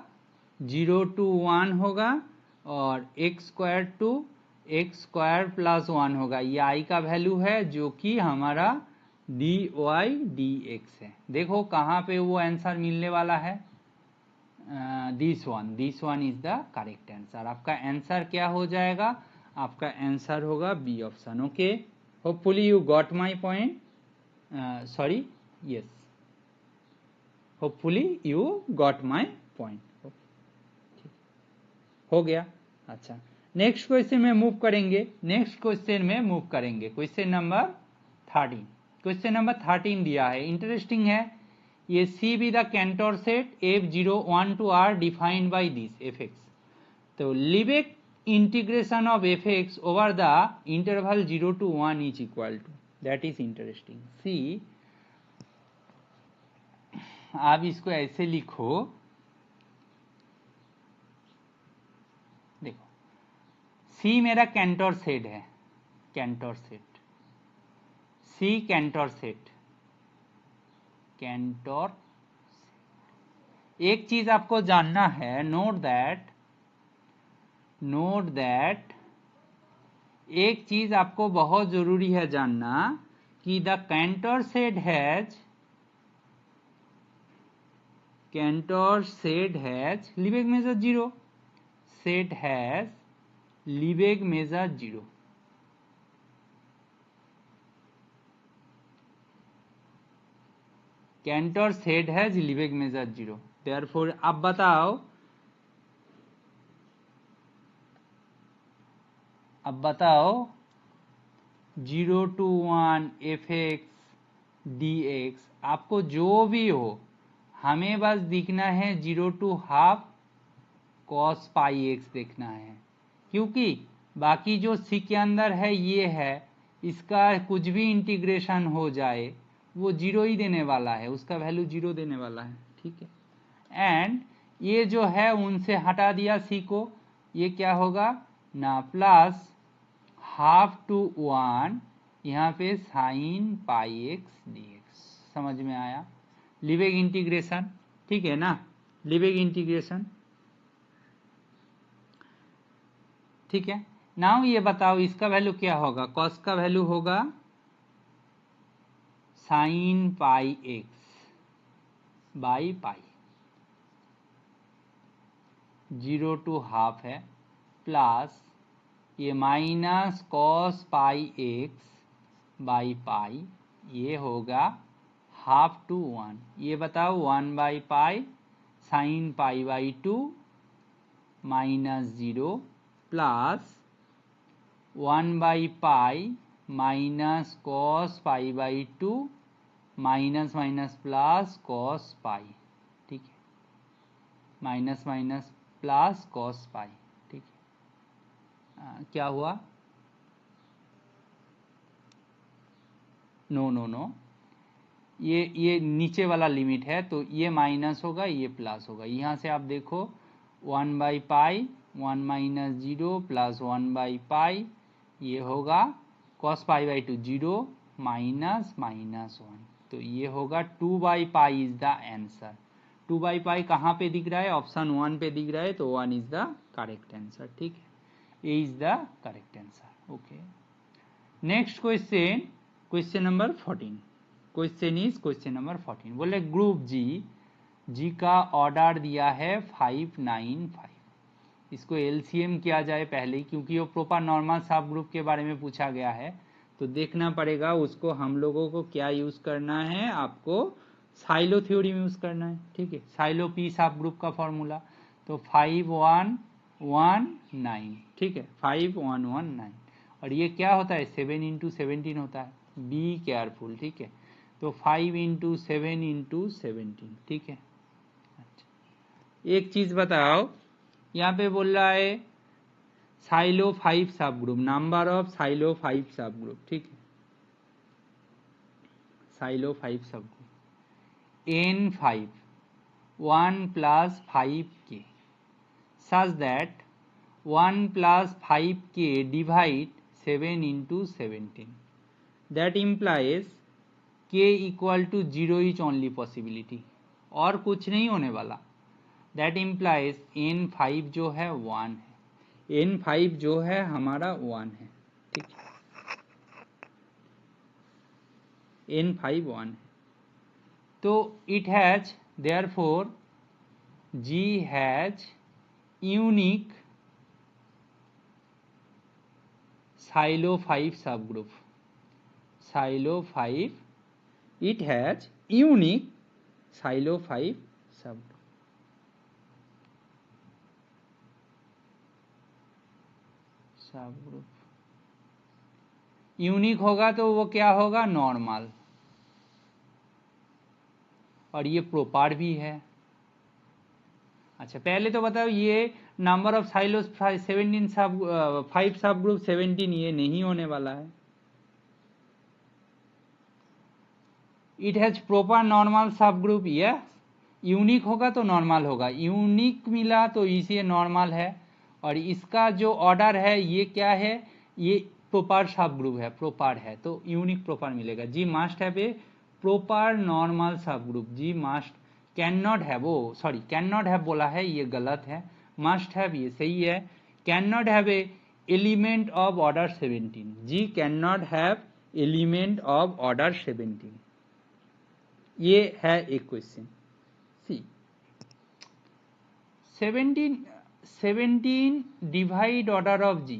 0 to 1 होगा और X square to x square plus 1 होगा। ये आई का वैल्यू है जो कि हमारा डी वाई डी एक्स है। देखो कहाँ पे वो आंसर मिलने वाला है, this one is the correct answer. आपका आंसर क्या हो जाएगा, आपका आंसर होगा B option. Okay, hopefully you got my point, sorry yes, hopefully you got my point. हो गया। अच्छा, नेक्स्ट क्वेश्चन में मूव करेंगे, क्वेश्चन नंबर 13। क्वेश्चन नंबर 13 दिया है, इंटरेस्टिंग है ये। C be the Cantor set F0 1 to R defined by this fx। तो Lebesgue integration of fx over the interval 0 to 1 is equal to, that is interesting. See, आप इसको ऐसे लिखो, देखो सी मेरा कैंटर सेट है, Cantor set, see Cantor set, Cantor. एक चीज आपको जानना है, नोट दैट एक चीज आपको बहुत जरूरी है जानना कि the Cantor set has Lebesgue measure 0, set has Lebesgue measure 0। Cantor set has Lebesgue measure 0। Therefore अब बताओ 0 to 1 fx dx, आपको जो भी हो हमें बस दिखना है 0 to half cos pi x देखना है, क्योंकि बाकी जो सी के अंदर है ये है, इसका कुछ भी इंटीग्रेशन हो जाए वो 0 ही देने वाला है, उसका वैल्यू 0 देने वाला है। ठीक है, एंड ये जो है उनसे हटा दिया सी को, ये क्या होगा ना, प्लस हाफ टू 1 यहाँ पे sine pi x D x. समझ में आया? लिबेग इंटीग्रेशन, ठीक है ना, लिबेग इंटीग्रेशन। ठीक है, नाउ ये बताओ इसका वैल्यू क्या होगा, कॉस का वैल्यू होगा sine pi x by pi, 0 to half है, प्लस ये minus cos pi x by pi, ये होगा हाफ टू 1। ये बताओ 1 by pi sine pi by 2 minus 0 plus 1 by pi minus cos pi by 2 minus minus plus cos pi. ठीक है, minus minus plus cos pi. ठीक है, क्या हुआ, नो, ये नीचे वाला लिमिट है तो ये माइनस होगा, ये प्लस होगा। यहाँ से आप देखो 1 by pi 1 minus 0 plus 1 by pi, ये होगा cos pi by 2 0 minus minus 1, तो ये होगा 2 by pi is the answer. 2 by pi कहाँ पे दिख रहा है, ऑप्शन 1 पे दिख रहा है, तो 1 इज द करेक्ट आंसर। ठीक है, A is the correct answer. Okay, next question number 14। Question number 14 बोले ग्रुप जी जी का ऑर्डर दिया है 595। इसको एलसीएम किया जाए पहले, क्योंकि वो प्रॉपर नॉर्मल सब ग्रुप के बारे में पूछा गया है, तो देखना पड़ेगा उसको हम लोगों को क्या यूज करना है, आपको साइलो थ्योरम यूज करना है। ठीक है, साइलो पी सब ग्रुप का फॉर्मूला, तो 5119। ठीक है, 5119। और ये क्या होता है, 7 × 17 होता है, बी केयरफुल। ठीक है, तो 5 × 7 × 17। ठीक है, अच्छा एक चीज बताओ, यहाँ पे बोल रहा है साइलो 5 सब ग्रुप, नंबर ऑफ साइलो 5 सब ग्रुप। ठीक है, साइलो 5 सब group N5 1 + 5k such that 1 + 5k divide 7 × 17, that implies k = 0 is only possibility, और कुछ नहीं होने वाला। that implies N5 जो है 1 है, N5 जो है हमारा 1 है। ठीक है, N5 1 है, तो it has therefore G has unique Silo 5 subgroup. Silo 5, it has unique Silo 5 subgroup. Subgroup unique होगा तो वो क्या होगा, नॉर्मल, और ये प्रोपार भी है। अच्छा पहले तो बताओ, ये नंबर ऑफ साइलोस 17 सब 5 सब ग्रुप 17, ये नहीं होने वाला है। इट हैज प्रोपर नॉर्मल सब ग्रुप, यस। यूनिक होगा तो नॉर्मल होगा, यूनिक मिला तो इसे नॉर्मल है, और इसका जो ऑर्डर है ये क्या है, ये प्रोपर सब ग्रुप है, प्रोपर है, तो यूनिक प्रोपर मिलेगा। G must have a proper normal subgroup. G must, can not have, वो सॉरी कैन नॉट हैव बोला है, ये गलत है, मस्ट हैव ये सही है। Can not have a element of order 17। G can not have element of order 17, ये है एक क्वेश्चन। See 17 divide order of G,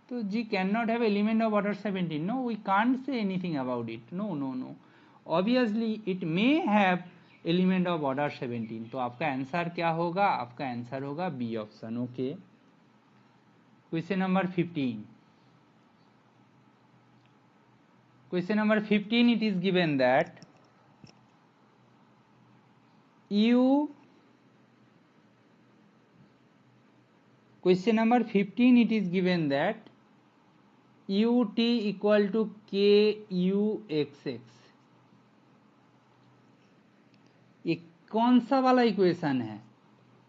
तो G can not have element of order 17, no we can't say anything about it, no no no, obviously it may have element of order 17। तो आपका answer क्या होगा, आपका आंसर होगा B option. Okay, question number 15। Question number 15, it is given that Question number 15, it is given that ut equal to kuxx, ये कौन सा वाला इक्वेशन है,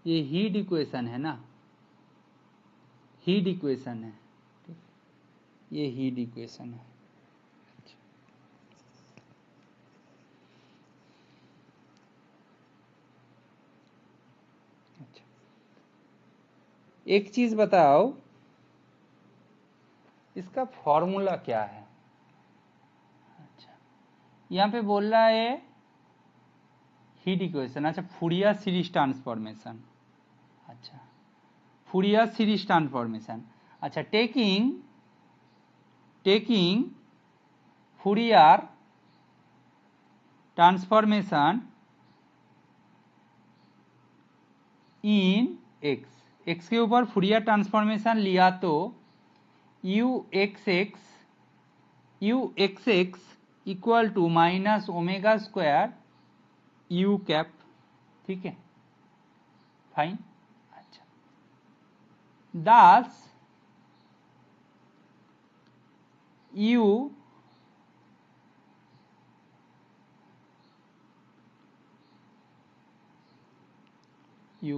ये हीट इक्वेशन है ना, हीट इक्वेशन है, ये हीट इक्वेशन है। अच्छा एक चीज बताओ, इसका फॉर्मूला क्या है। अच्छा यहाँ पे बोल रहा है हीट इक्वेशन, अच्छा फूरियर सीरीज ट्रांसफॉर्मेशन, अच्छा फूरियर सीरीज ट्रांसफॉर्मेशन, अच्छा taking Fourier transformation in x के ऊपर फूरियर ट्रांसफॉर्मेशन लिया तो u x x equal to -ω² u cap. ठीक है, फाइन। अच्छा दास u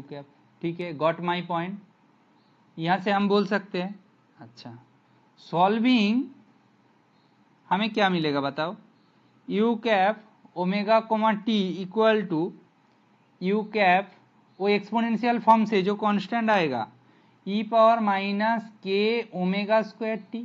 कैप, ठीक है, गॉट माई पॉइंट, यहां से हम बोल सकते हैं। अच्छा सॉल्विंग हमें क्या मिलेगा बताओ, u cap ω, t equal to u cap, वो एक्सपोनेंशियल फॉर्म से जो कांस्टेंट आएगा e⁻k⁻²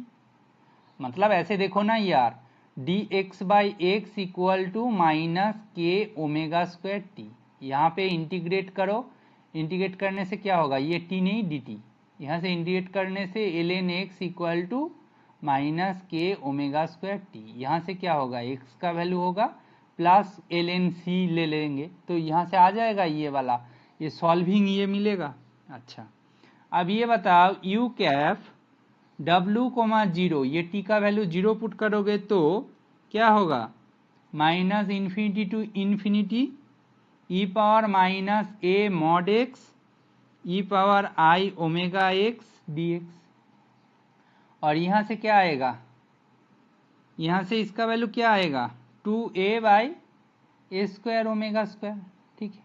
मतलब ऐसे देखो ना यार, dx/x इक्वल टू -k⁻²t, यहाँ पे इंटीग्रेट करो, इंटीग्रेट करने से क्या होगा, ये टी नहीं डी टी, यहाँ से इंटीग्रेट करने से ln x equal to minus के ओमेगा स्क्वायर टी, यहाँ से क्या होगा x का वैल्यू होगा प्लस ln c ले लेंगे तो यहाँ से आ जाएगा ये वाला, ये सॉल्विंग ये मिलेगा। अच्छा अब ये बताओ u कैफ w कोमा जीरो, ये t का वैल्यू जीरो पुट करोगे तो क्या होगा, minus infinity to infinity E power minus a mod x E power I omega X D X, और यहाँ से क्या आएगा, यहाँ से इसका वैल्यू क्या आएगा 2a by A square omega square, ठीक है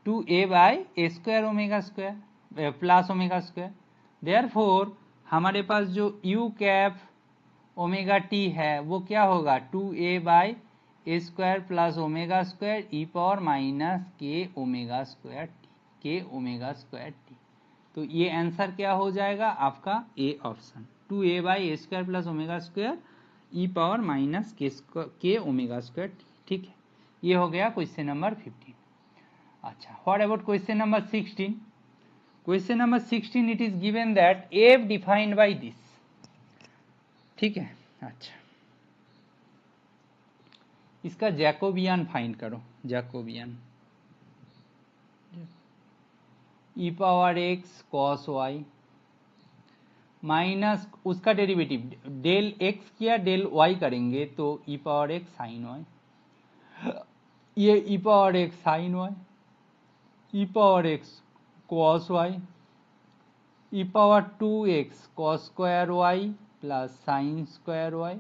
2a by A square omega square plus omega square, therefore हमारे पास जो u कैप ओमेगा टी है वो क्या होगा 2a by A square plus omega square E power minus के ओमेगा स्क्वायर टी, के ओमेगा स्क्वायर टी। तो ये आंसर क्या हो जाएगा आपका A option, 2a by A square plus omega square E power minus के ओमेगा स्क्वायर टी, ठीक है। ये हो गया क्वेश्चन नंबर 15। अच्छा what about question number 16? Question number 16 it is given that f defined by this, ठीक है। अच्छा इसका जैकोबियन फाइंड करो, Jacobian e power x cos y minus उसका डेरिवेटिव डेल एक्स किया डेल वाई करेंगे तो e power x sine y, ये e power x sine y, e power x cos y, e power 2x cos square y plus sine square y,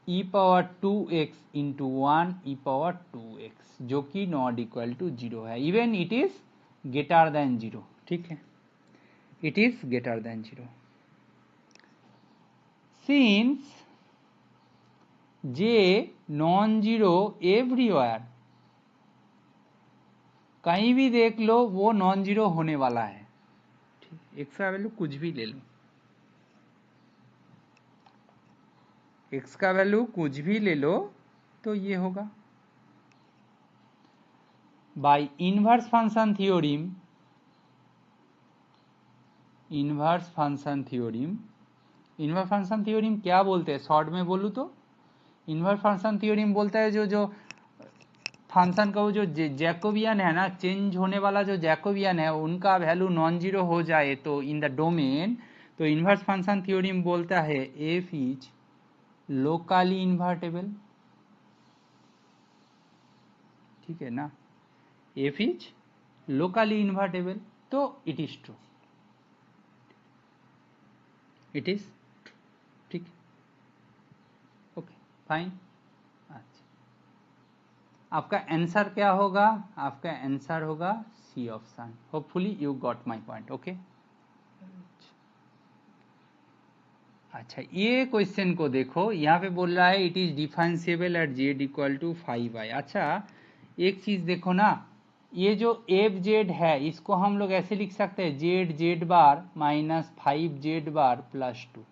e power 2x into 1 e power 2x जो कि not equal to 0 है, even it is greater than 0, ठीक है, it is greater than 0 since j non zero everywhere, कहीं भी देख लो वो non zero होने वाला है, ठीक, एक्स का वैल्यू कुछ भी ले लो, एक्स का वैल्यू कुछ भी ले लो तो ये होगा। By inverse function theorem, inverse function theorem, inverse function theorem क्या बोलते हैं शॉर्ट में बोलूं तो, इनवर्स फंक्शन थ्योरम बोलता है जो फंक्शन का वो जो जैकोबियन है ना, चेंज होने वाला जो जैकोबियन है उनका वैल्यू नॉन जीरो हो जाए तो इन द डोमेन, तो इनवर्स फंक्शन थ्योरम बोलता है एफ इज लोकली इन्वर्टेबल, ठीक है ना, एफ इज लोकली इन्वर्टेबल, तो it is true, it is, ठीक, ओके फाइन। अच्छा आपका आंसर क्या होगा, आपका आंसर होगा C option, hopefully you got my point, okay. अच्छा ये क्वेश्चन को देखो, यहाँ पे बोल रहा है it is differentiable at Z equal to 5y। अच्छा एक चीज देखो ना, ये जो एफ जेड है इसको हम लोग ऐसे लिख सकते हैं Z Z bar minus 5 Z bar plus 2।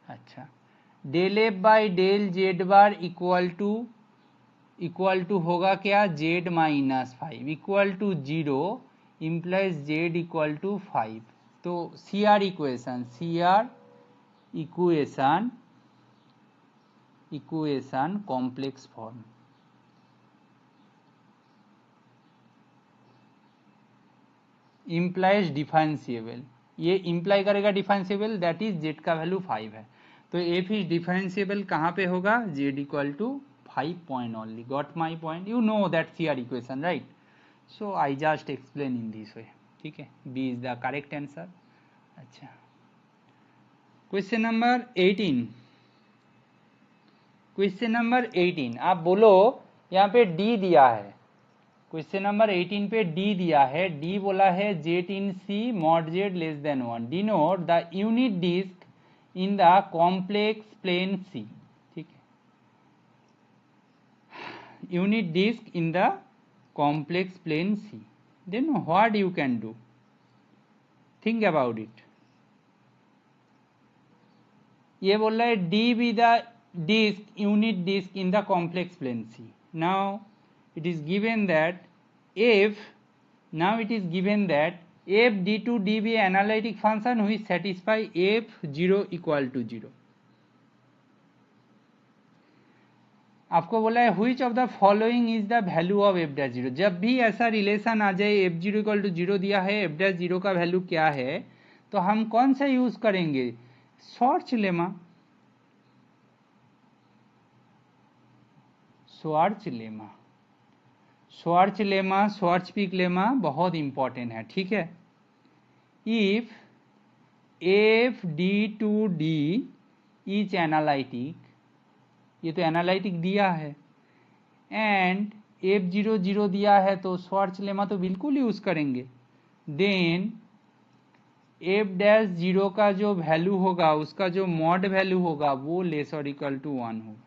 अच्छा del F by del Z bar equal to होगा क्या, Z minus 5 equal to 0 implies Z equal to 5। तो C R equation, C R equation complex form, implies differentiable, ये imply करेगा differentiable, that is Z का value 5 है, तो F is differentiable कहाँ पे होगा, Z equal to 5 point only, got my point, you know that C R equation right, so I just explain in this way, ठीक है, B is the correct answer. अच्छा question number 18, question number 18 आप बोलो, यहाँ पे D दिया है, question number 18 पे डी दिया है, डी बोला है z in C mod z less than 1 denote the unit disc in the complex plane C, ठीक है, unit disc in the complex plane C, then what you can do, think about it. ये बोल रहा है D be the disc unit disc in the complex plane C, now it is given that if now it is given that f d2d be analytic function which satisfy f0 equal to 0. आपको बोला है which of the following is the value of f dash 0. जब भी ऐसा relation आ जाए f0 equal to 0 दिया है f dash 0 का वैल्यू क्या है, तो हम कौन सा यूज करेंगे? Schwarz lemma. श्वार्च-पिक लेमा बहुत इंपॉर्टेंट है, ठीक है. If F D to D is analytic, ये तो एनालिटिक दिया है, एंड f00 दिया है, तो श्वार्च लेमा तो बिल्कुल यूज करेंगे. देन f डैश 0 का जो वैल्यू होगा, उसका जो मॉड वैल्यू होगा वो लेस और इक्वल टू 1 होगा.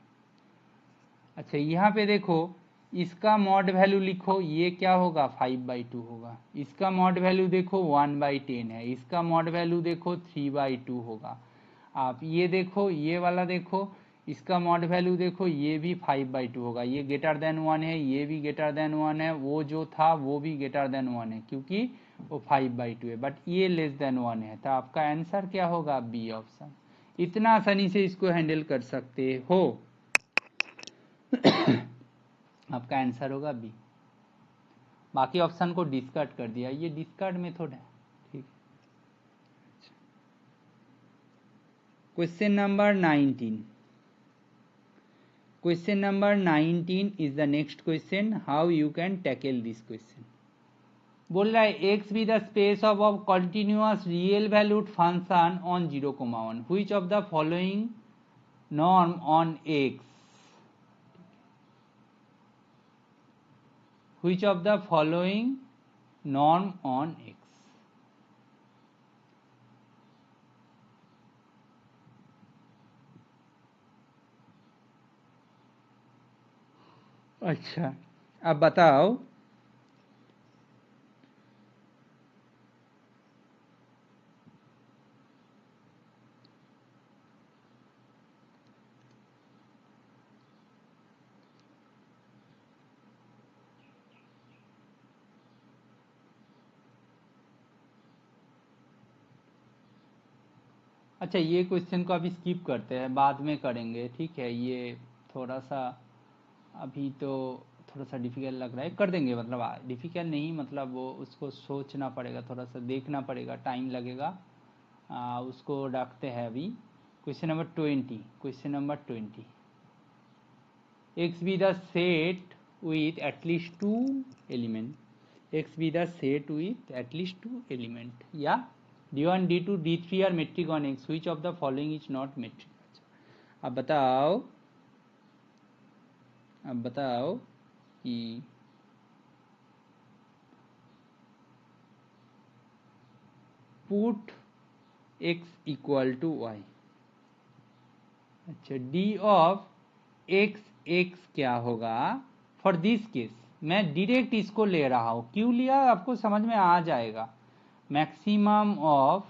अच्छा, यहाँ पे देखो, इसका मॉड वैल्यू लिखो, ये क्या होगा? 5/2 होगा. इसका मॉड वैल्यू देखो 1/10 है, इसका मॉड वैल्यू देखो 3/2 होगा. आप ये देखो, ये वाला देखो, इसका मॉड वैल्यू देखो, ये भी 5/2 होगा. ये ग्रेटर देन 1 है, ये भी ग्रेटर देन 1 है, वो जो था वो भी ग्रेटर देन 1 है, क्योंकि वो 5/2 है, बट ये लेस देन 1 है. तो आपका आंसर क्या होगा? B option. इतना आसानी से इसको हैंडल कर सकते हो. आपका आंसर होगा बी. बाकी ऑप्शन को डिस्कार्ड कर दिया, ये डिस्कार्ड मेथड है, ठीक. Question number 19. Question number 19 is the next question. How you can tackle this question. बोल रहा है x be the space of continuous real valued function on 0,1. Which of the following norm on x, which of the following norm on x. अच्छा, अब बताओ. अच्छा, ये question को अभी स्किप करते हैं, बाद में करेंगे, ठीक है. ये थोड़ा सा अभी तो थोड़ा सा डिफिकल्ट लग रहा है, कर देंगे. मतलब डिफिकल्ट नहीं, मतलब वो उसको सोचना पड़ेगा, थोड़ा सा देखना पड़ेगा, टाइम लगेगा. उसको रखते हैं अभी. Question number 20. Question number 20. X B the set with at least 2 element. X be the set with at least 2 element. Yeah, d1 d2 d3 are metric on X. Which of the following is not metric? अब बताओ कि put x equal to y. अच्छा, d of x क्या होगा? For this case मैं direct इसको ले रहा हूं. क्यों लिया आपको समझ में आ जाएगा. Maximum of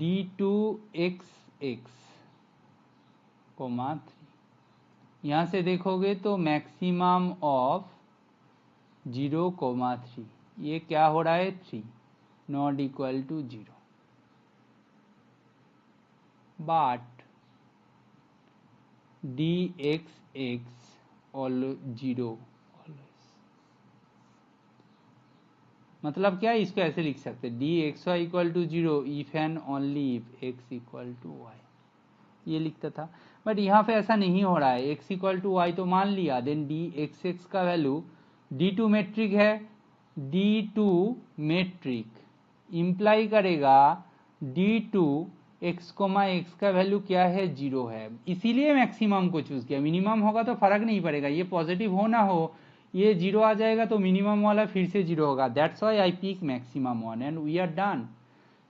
d2x comma 3. यहां से देखोगे तो मैक्सिमम ऑफ 0,3. ये क्या हो रहा है? 3 not equal to 0. But dx all 0 always. मतलब क्या, इसको ऐसे लिख सकते हैं dxy equal to 0 if and only if x equal to y. ये लिखता था, बट यहाँ पे ऐसा नहीं हो रहा है. x इक्वल टू y तो मान लिया, देन dxx का वैल्यू d2 मेट्रिक है, d2 मेट्रिक इंप्लाई करेगा d2 x, x का वैल्यू क्या है? 0 है. इसीलिए मैक्सिमम को चूज किया. मिनिमम होगा तो फर्क नहीं पड़ेगा, ये पॉजिटिव हो ना हो, ये 0 आ जाएगा तो मिनिमम वाला फिर से 0 होगा. That's why I pick maximum one and we are done.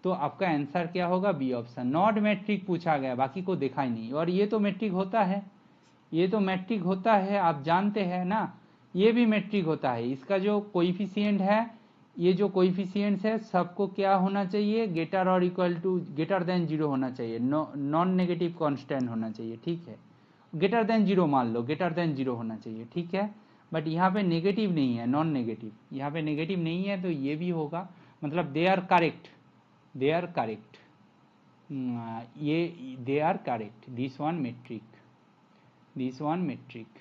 तो आपका आंसर क्या होगा? B option. नॉट मैट्रिक पूछा गया, बाकी को देखा ही नहीं. और ये तो मैट्रिक होता है, ये तो मैट्रिक होता है, आप जानते हैं ना. ये भी मैट्रिक होता है. इसका जो कोइफिशिएंट है, ये जो कोइफिशिएंट्स है, सबको क्या होना चाहिए? ग्रेटर और इक्वल टू ग्रेटर देन 0 होना चाहिए. नॉन नेगेटिव कांस्टेंट होना चाहिए, ठीक है. ग्रेटर देन 0 मान लो, ग्रेटर देन 0 होना चाहिए, ठीक है. बट यहाँ पे नेगेटिव नहीं है, नॉन नेगेटिव, यहाँ पे नेगेटिव नहीं है, तो ये भी होगा, मतलब they are correct, they are correct, ये they are correct, this one metric, this one metric,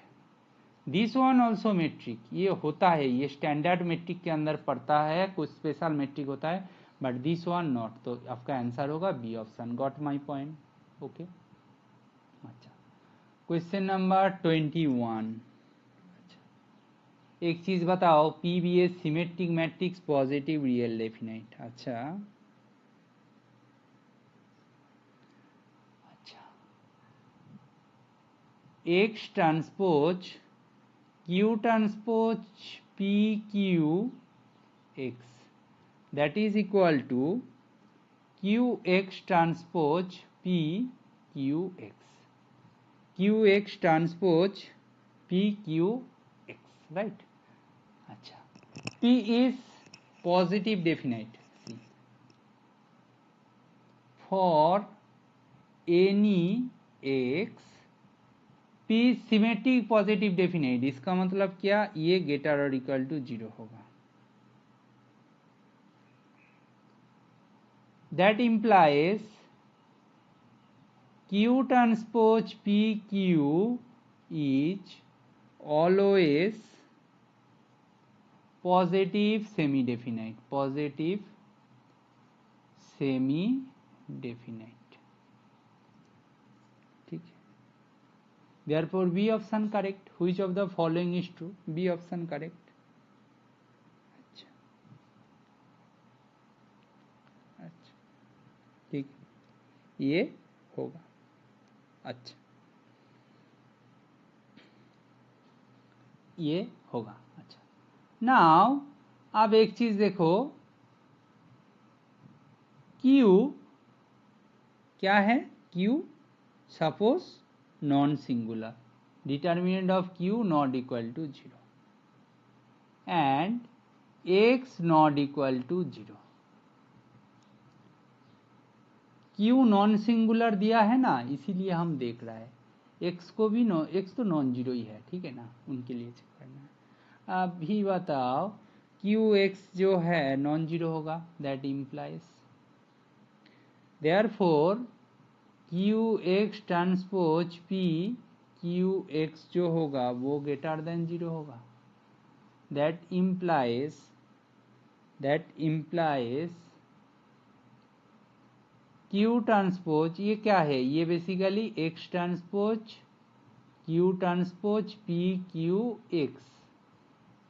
this one also metric, ये होता है, ये स्टैंडर्ड मेट्रिक के अंदर पड़ता है, कुछ स्पेशल मेट्रिक होता है, बट दिस वन नॉट, तो आपका आंसर होगा B option. Got my point? Okay. अच्छा, क्वेश्चन नंबर 21। एक चीज बताओ, PBS symmetric matrix positive real definite. अच्छा x transpose Q transpose P Q x that is equal to Q x transpose P Q x, Q x transpose P Q x, right. अच्छा, P is positive definite for any x, P symmetric positive definite, इसका मतलब क्या, ये greater और equal to 0 होगा। That implies Q transpose P Q is always positive semi definite, positive semi definite, ठीक है। Therefore B option correct. Which of the following is true? B option correct. अच्छा अच्छा, ठीक, ये होगा। अच्छा, ये होगा। अच्छा, नाउ अब एक चीज देखो, Q क्या है, Q suppose non singular, determinant of Q not equal to 0 and X not equal to 0। Q non singular दिया है ना, इसीलिए हम देख रहा है, X को भी X तो नॉन जीरो ही है, ठीक है ना, उनके लिए चेक करना है। अब भी बताओ, QX जो है नॉन जीरो होगा, that implies therefore QX transpose P QX जो होगा वो ग्रेटर देन 0 होगा। दैट इम्प्लाइज Q ट्रांसपोज, ये क्या है, ये basically X transpose Q transpose P Q X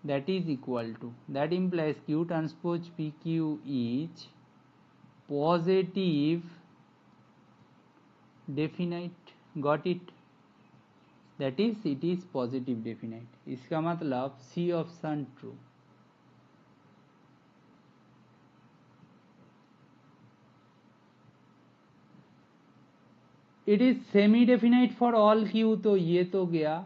that is equal to, that implies Q transpose PQ is positive definite, got it, that is it is positive definite, इसका मतलब C option true। it is semi definite for all Q, तो ये तो गया।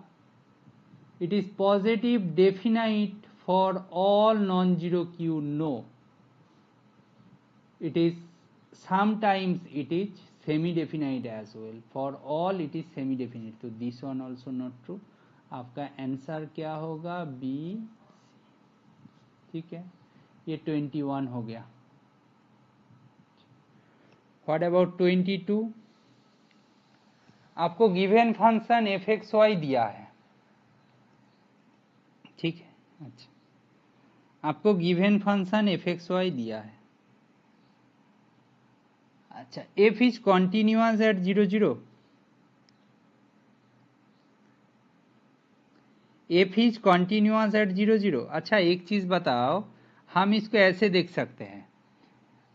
it is positive definite for all non-zero Q, no, it is sometimes it is semi definite as well, for all it is semi definite, तो this one also not true। आपका answer क्या होगा, B, ठीक है। ये 21 हो गया। What about 22? आपको given function f x y दिया है, ठीक है। अच्छा, आपको given function f x y दिया है। अच्छा, f is continuous at 0 0, f is continuous at 0 0। अच्छा, एक चीज बताओ, हम इसको ऐसे देख सकते हैं,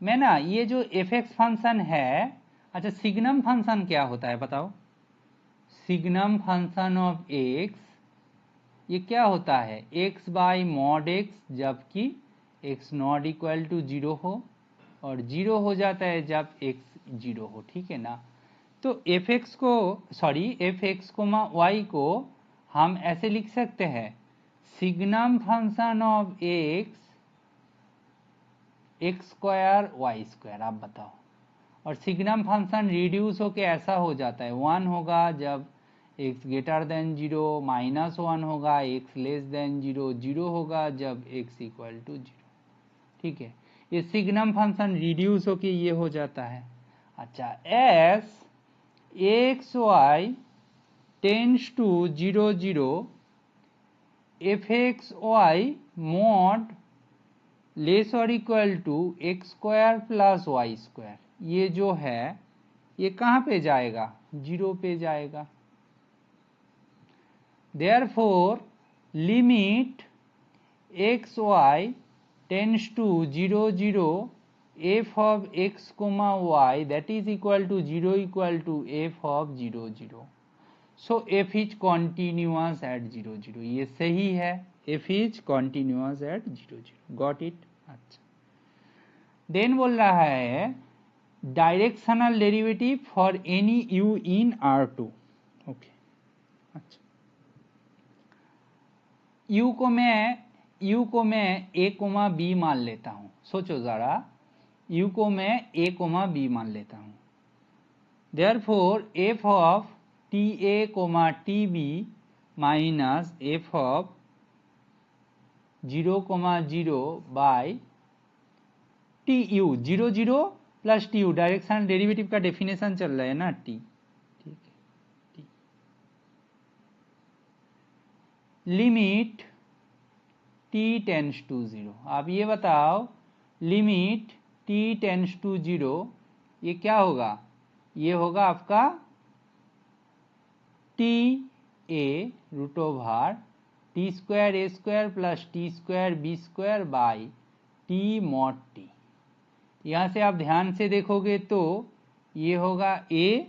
मैं ना ये जो एफ एक्स फंक्शन है, अच्छा सिग्नम फंक्शन क्या होता है बताओ, सिग्नम फंक्शन ऑफ एक्स ये क्या होता है, एक्स बाई मॉड एक्स, जबकि एक्स नॉट इक्वल टू 0 हो, और 0 हो जाता है जब एक्स 0 हो, ठीक है ना। तो एफ एक्स को, sorry f x comma y को हम ऐसे लिख सकते हैं, signum function of x x square y square. आप बताओ, और सिग्नम फंक्शन रिड्यूस होके ऐसा हो जाता है 1 होगा जब x ग्रेटर देन 0 -1 होगा, x लेस देन 0 0 होगा जब x इक्वल टू 0। ठीक है, ये सिग्नम फंक्शन रिड्यूस होके ये हो जाता है। अच्छा, as x y tends to 0 0 f x y mod less और equal to x square plus y square, ये जो है ये कहाँ पे जाएगा? 0 पे जाएगा। Therefore limit x y tends to 0 0 f of x comma y that is equal to 0 equal to f of 0 0, so f is continuous at 0 0, ये सही है, f is continuous at 0 0, got it। अच्छा, देन बोल रहा है directional derivative for any u in R2। Okay, अच्छा, u को मैं a कोमा b मान लेता हूं। सोचो जरा, u को मैं a कोमा b मान लेता हूं। Therefore f of ta comma tb minus f of 0 comma 0 by tu, 0 0 plus tu, directional derivative का डेफिनेशन चल रहा है ना, t। ठीक है, लिमिट t टेंड्स टू 0। आप ये बताओ, लिमिट t टेंड्स टू 0 ये क्या होगा? ये होगा आपका t a root over t square a square plus t square b square by t mod t. यहाँ से आप ध्यान से देखोगे तो ये होगा a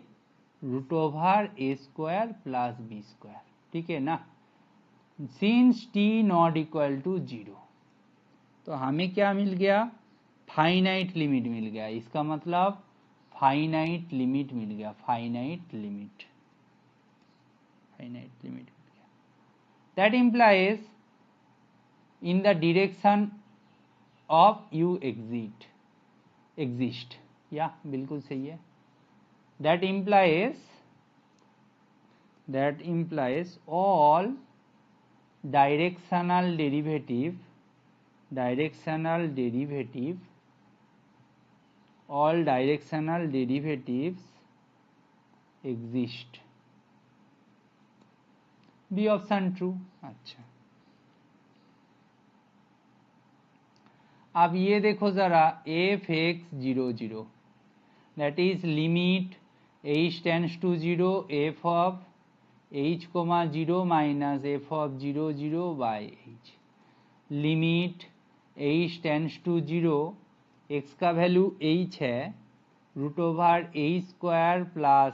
root over a square plus b square. ठीक है ना, since t not equal to 0, तो हमें क्या मिल गया? फाइनाइट लिमिट मिल गया। इसका मतलब फाइनाइट लिमिट मिल गया, फाइनाइट लिमिट मिल गया। That implies in the direction of u exist, या बिल्कुल सही है। That implies all directional derivatives exist, B option true. अच्छा, अब ये देखो जरा, f x 0 0 that is limit h tends to 0 f of h comma 0 minus f of 0 0 by h, limit h tends to 0, x का value h है, root over h square plus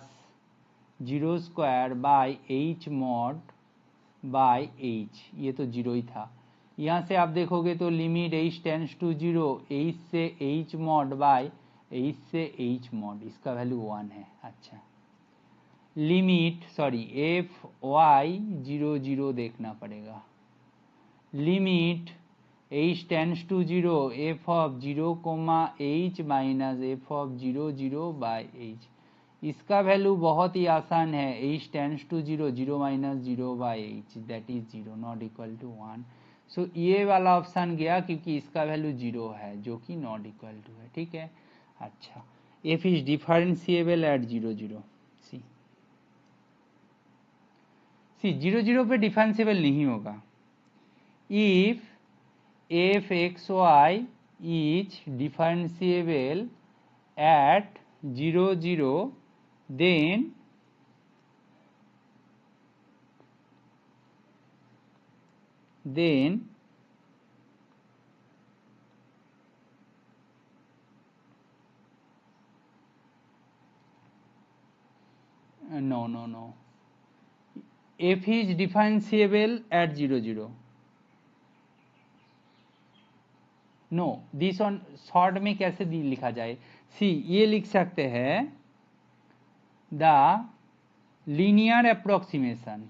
0 square by h mod by h, ये तो 0 ही था। यहाँ से आप देखोगे तो limit h tends to 0, h से h मॉड बाय h से h मॉड, इसका वैल्यू 1 है। अच्छा, लिमिट एफ वाई 0 0 देखना पड़ेगा, limit h tends to 0 f of 0 comma h minus f of 0 0 by h, इसका वैल्यू बहुत ही आसान है, h tends to 0 0 minus 0 by h that is 0 not equal to 1। So ये वाला ऑप्शन गया क्योंकि इसका वैल्यू 0 है जो कि नॉट इक्वल टू है। ठीक है, अच्छा, f is differentiable at 0 0। C 0 0 पे डिफरेंशिएबल नहीं होगा। If f x y is differentiable at 0 0 then no f is differentiable at 0 0। No, this on short में कैसे लिखा जाए? सी ये लिख सकते हैं, the linear approximation,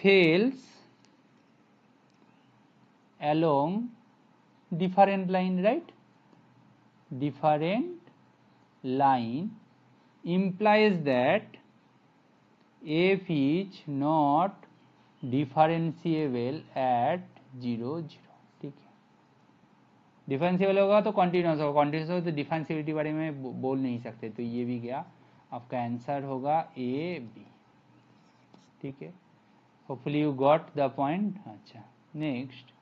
fails along different line, right? different line implies that f is not differentiable at 0 0। ठीक है, डिफरेंशिएबल होगा तो कॉन्टिन्यूस होगा, कॉन्टिन्यूस होगा तो डिफरेंशिएबिलिटी बारे में बोल नहीं सकते, तो ये भी गया, आपका आंसर होगा ए बी। ठीक है, hopefully you got the point. अच्छा नेक्स्ट,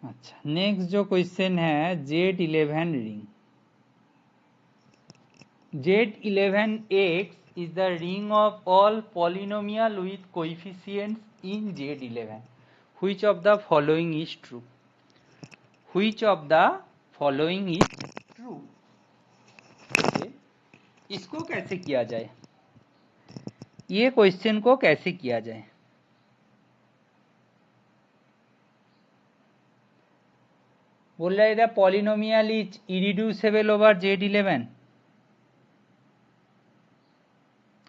अच्छा नेक्स्ट जो क्वेश्चन है, Z11 ring. Z11X is the ring of all polynomial with coefficients in Z11. Which of the following is true? Which of the following is true? okay. इसको कैसे किया जाए, ये question को कैसे किया जाए? बोल रहा है the polynomial is irreducible over Z11।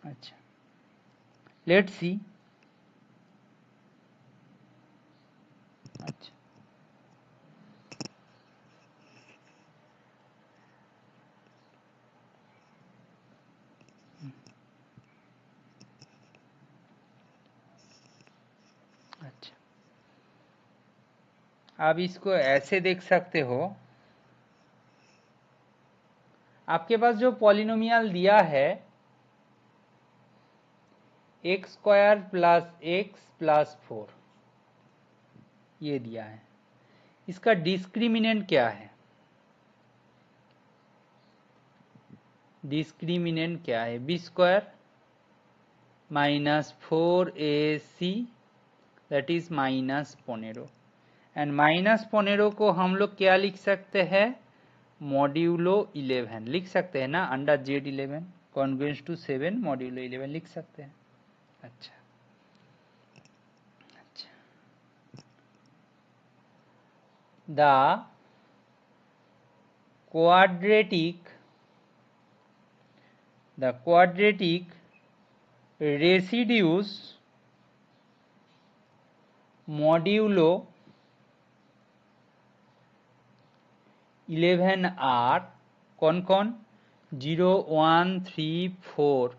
अच्छा लेट्स सी। अच्छा अच्छा, आप इसको ऐसे देख सकते हो, आपके पास जो पॉलिनोमियल दिया है x square plus x plus 4, ये दिया है, इसका डिस्क्रिमिनेंट क्या है? डिस्क्रिमिनेंट क्या है? B square minus 4ac that is minus 15, and minus 15 को हम लोग क्या लिख सकते हैं? मॉड्यूलो 11 लिख सकते हैं ना, under Z11 congruence to 7 modulo 11 लिख सकते हैं। अच्छा अच्छा, the quadratic residues modulo 11 are कौन कौन? 0 1 3 4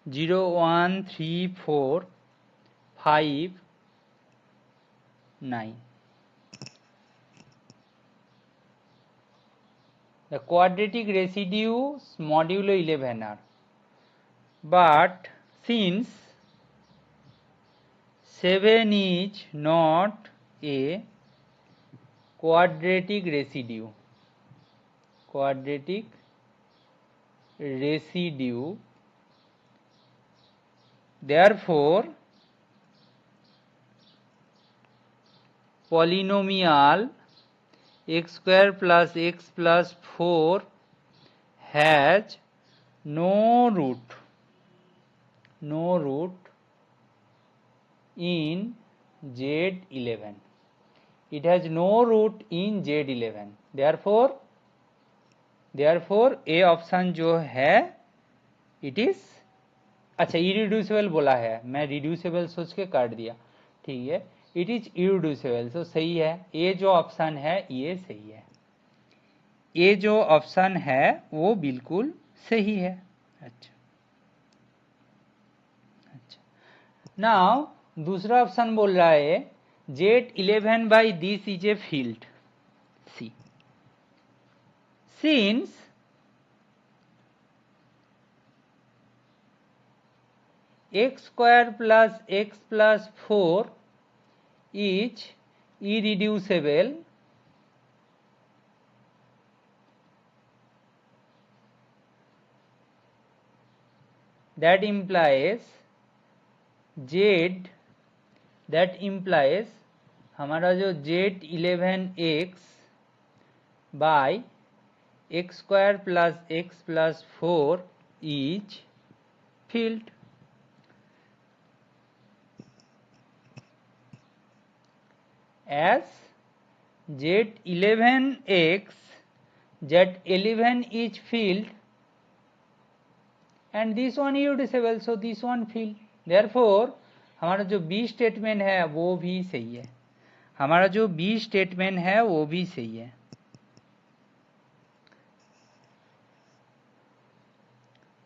0 1 3 4 5 9। The quadratic residues modulo 11 are, but since 7 is not a quadratic residue, therefore polynomial x square plus x plus 4 has no root in Z11। it has no root in Z11, therefore A option जो है it is, अच्छा irreducible बोला है, मैं reducible सोच के काट दिया, ठीक है, इट इज इरिड्यूसिबल, तो सही है, ए जो ऑप्शन है ये सही है, ए जो ऑप्शन है वो बिल्कुल सही है। अच्छा अच्छा, नाउ दूसरा ऑप्शन बोल रहा है Z11 by this is a field C, since x square plus x plus 4 is irreducible, that implies हमारा जो Z11x by x square plus x plus 4 is field। as Z11 is field and this one irreducible, so this one field, therefore हमारा जो B statement है वो भी सही है। हमारा जो बी स्टेटमेंट है वो भी सही है।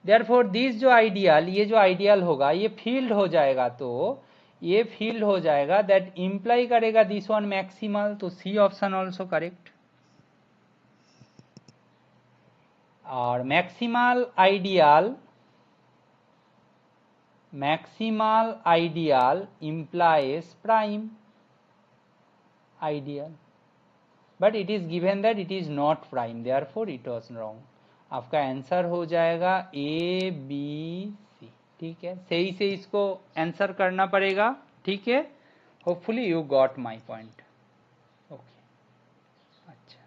देयरफॉर दिस जो आइडियल, ये जो आइडियल होगा ये फील्ड हो जाएगा, तो ये फील्ड हो जाएगा दैट इंप्लाई करेगा दिस वन मैक्सिमल, तो सी ऑप्शन ऑल्सो करेक्ट। और maximal ideal implies prime ideal, but it is given that it is not prime, therefore it was wrong। आपका आंसर हो जाएगा ए बी सी। ठीक है, सही से इसको आंसर करना पड़ेगा। ठीक है, hopefully you got my point. Okay, अच्छा,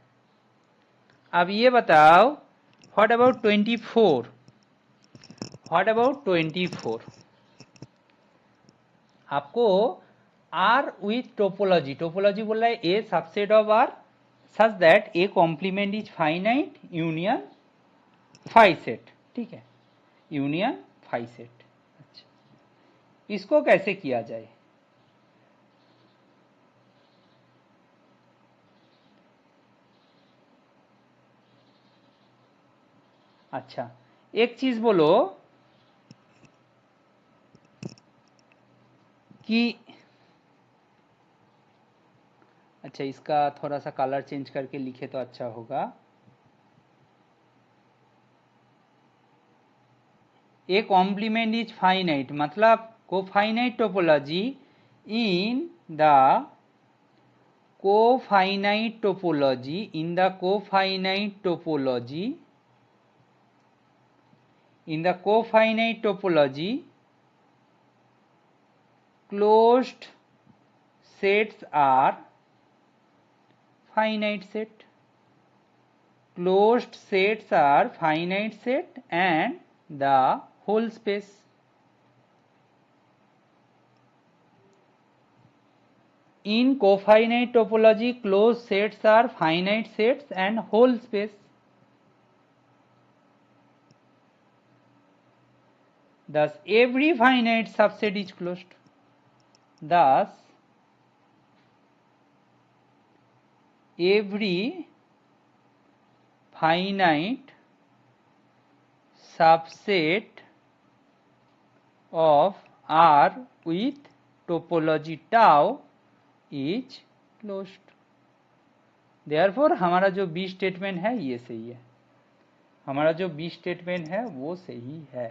अब ये बताओ व्हाट अबाउट 24, व्हाट अबाउट 24? आपको आर विथ टोपोलॉजी, टोपोलॉजी बोल रहा है a subset of R such that A complement is finite union phi set. ठीक है, यूनियन फाई सेट। अच्छा, इसको कैसे किया जाए? अच्छा, एक चीज बोलो कि अच्छा, इसका थोड़ा सा कलर चेंज करके लिखे तो अच्छा होगा। ए कॉम्प्लीमेंट इज फाइनाइट मतलब cofinite topology in the cofinite topology, in the cofinite topology, in the cofinite topology closed sets are finite set, closed sets are finite set and the whole space। in cofinite topology closed sets are finite sets and whole space। Thus every finite subset is closed। Thus every finite subset of R with topology tau is closed। Therefore हमारा जो B statement है ये सही है, हमारा जो B statement है वो सही है।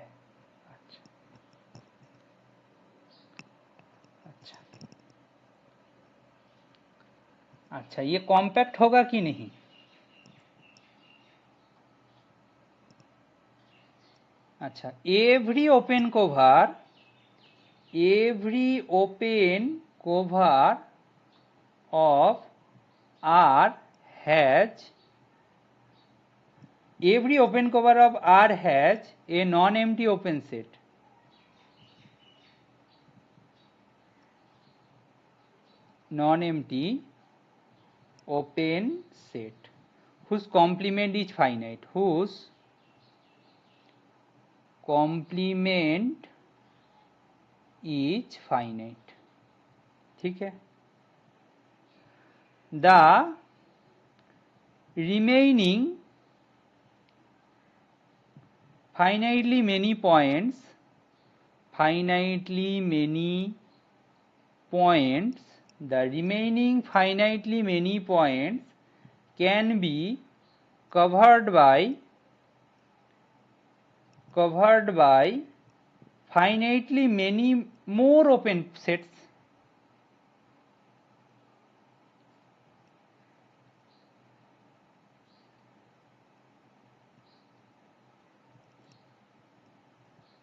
अच्छा, अच्छा, ये कॉम्पैक्ट होगा कि नहीं? अच्छा, every open cover of R has, every open cover of R has a non-empty open set, non-empty open set whose complement is finite, whose complement is finite। ठीक है, the remaining finitely many points, the remaining finitely many points can be covered by finitely many more open sets।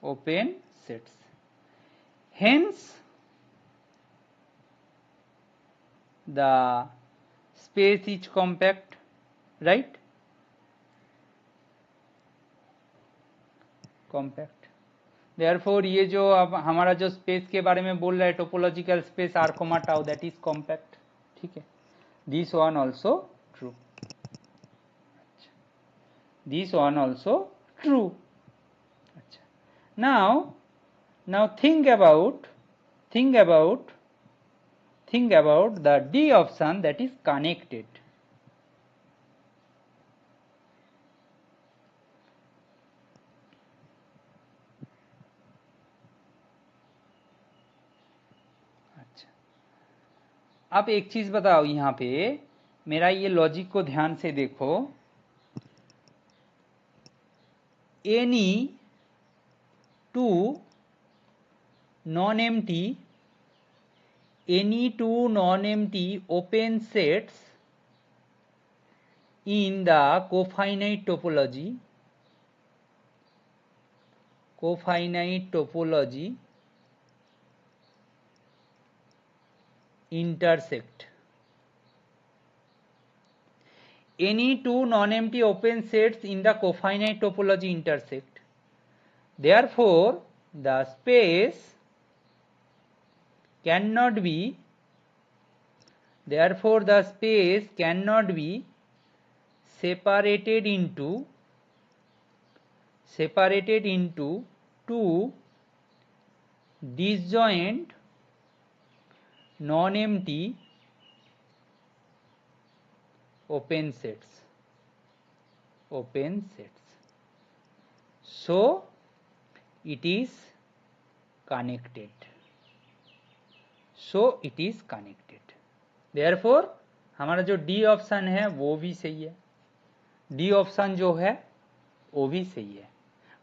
open sets, hence the space is compact, right? compact। therefore ये जो अब हमारा जो space के बारे में बोल रहा है topological space R comma tau, that is compact. ठीक है, this one also true, this one also true. अच्छा, now think about think about the D option, that is connected. अच्छा, अब एक चीज बताओ, यहां पे मेरा ये लॉजिक को ध्यान से देखो। Any two non-empty open sets in the cofinite topology intersect. Any two non-empty open sets in the cofinite topology intersect. Therefore, the space cannot be separated into two disjoint non-empty open sets. So it is connected. Therefore हमारा जो D option है वो भी सही है, D option जो है वो भी सही है,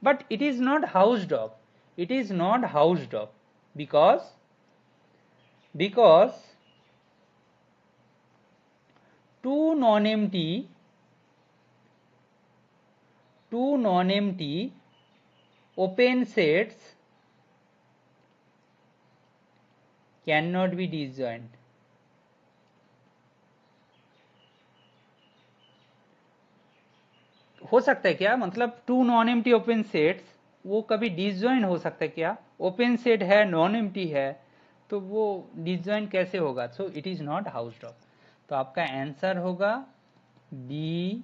but it is not housed of, because two non-empty open sets cannot be disjoint. हो सकता है क्या, मतलब two non empty open sets वो कभी डिसजॉइंट हो सकता है क्या? ओपन सेट है, नॉन एम्प्टी है, तो वो डिसजॉइंट कैसे होगा? So it is not Hausdorff. तो आपका आंसर होगा बी,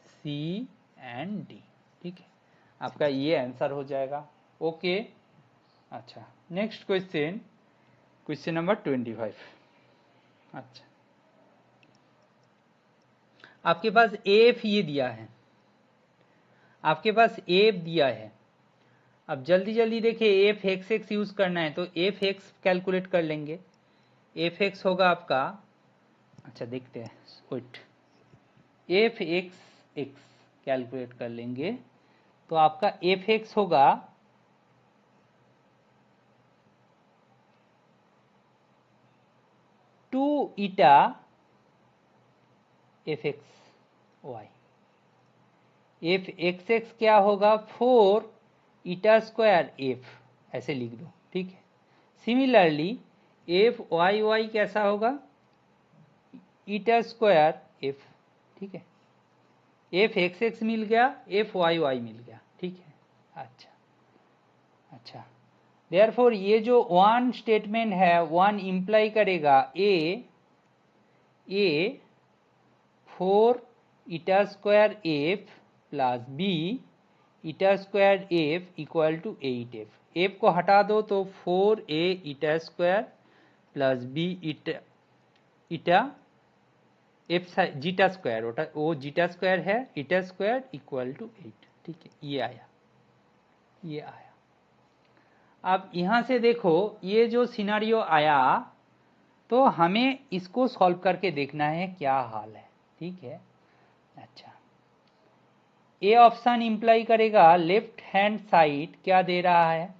सी एंड डी। ठीक है, आपका ये आंसर हो जाएगा। ओके, अच्छा, नेक्स्ट क्वेश्चन नंबर 25। अच्छा, आपके पास एफ ये दिया है, अब जल्दी जल्दी देखिए, एफ एक्स एक्स यूज करना है तो एफ एक्स कैलकुलेट कर लेंगे। एफ एक्स होगा आपका, अच्छा देखते हैं, वेट, एफ एक्स कैलकुलेट कर लेंगे तो आपका एफ एक्स होगा 2 eta f x y. F x x क्या होगा? 4 ईटा स्क्वायर एफ, ऐसे लिख दो। ठीक है, सिमिलरली एफ वाई वाई कैसा होगा? ईटा स्क्वायर एफ। ठीक है, एफ एक्स एक्स मिल गया, एफ वाई वाई मिल गया। ठीक है, अच्छा, देयरफॉर ये जो वन स्टेटमेंट है, वन इंप्लाई करेगा a 4 eta square f plus b eta square f equal to 8f। F को हटा दो तो 4a eta square plus b eta f zeta square, वो जीटा स्क्वायर है, ईटा स्क्वायर इक्वल टू 8। ठीक है, ये आया। अब यहां से देखो, ये जो सिनारियो आया तो हमें इसको सॉल्व करके देखना है क्या हाल है। ठीक है, अच्छा, ए ऑप्शन इंप्लाई करेगा लेफ्ट हैंड साइड क्या दे रहा है?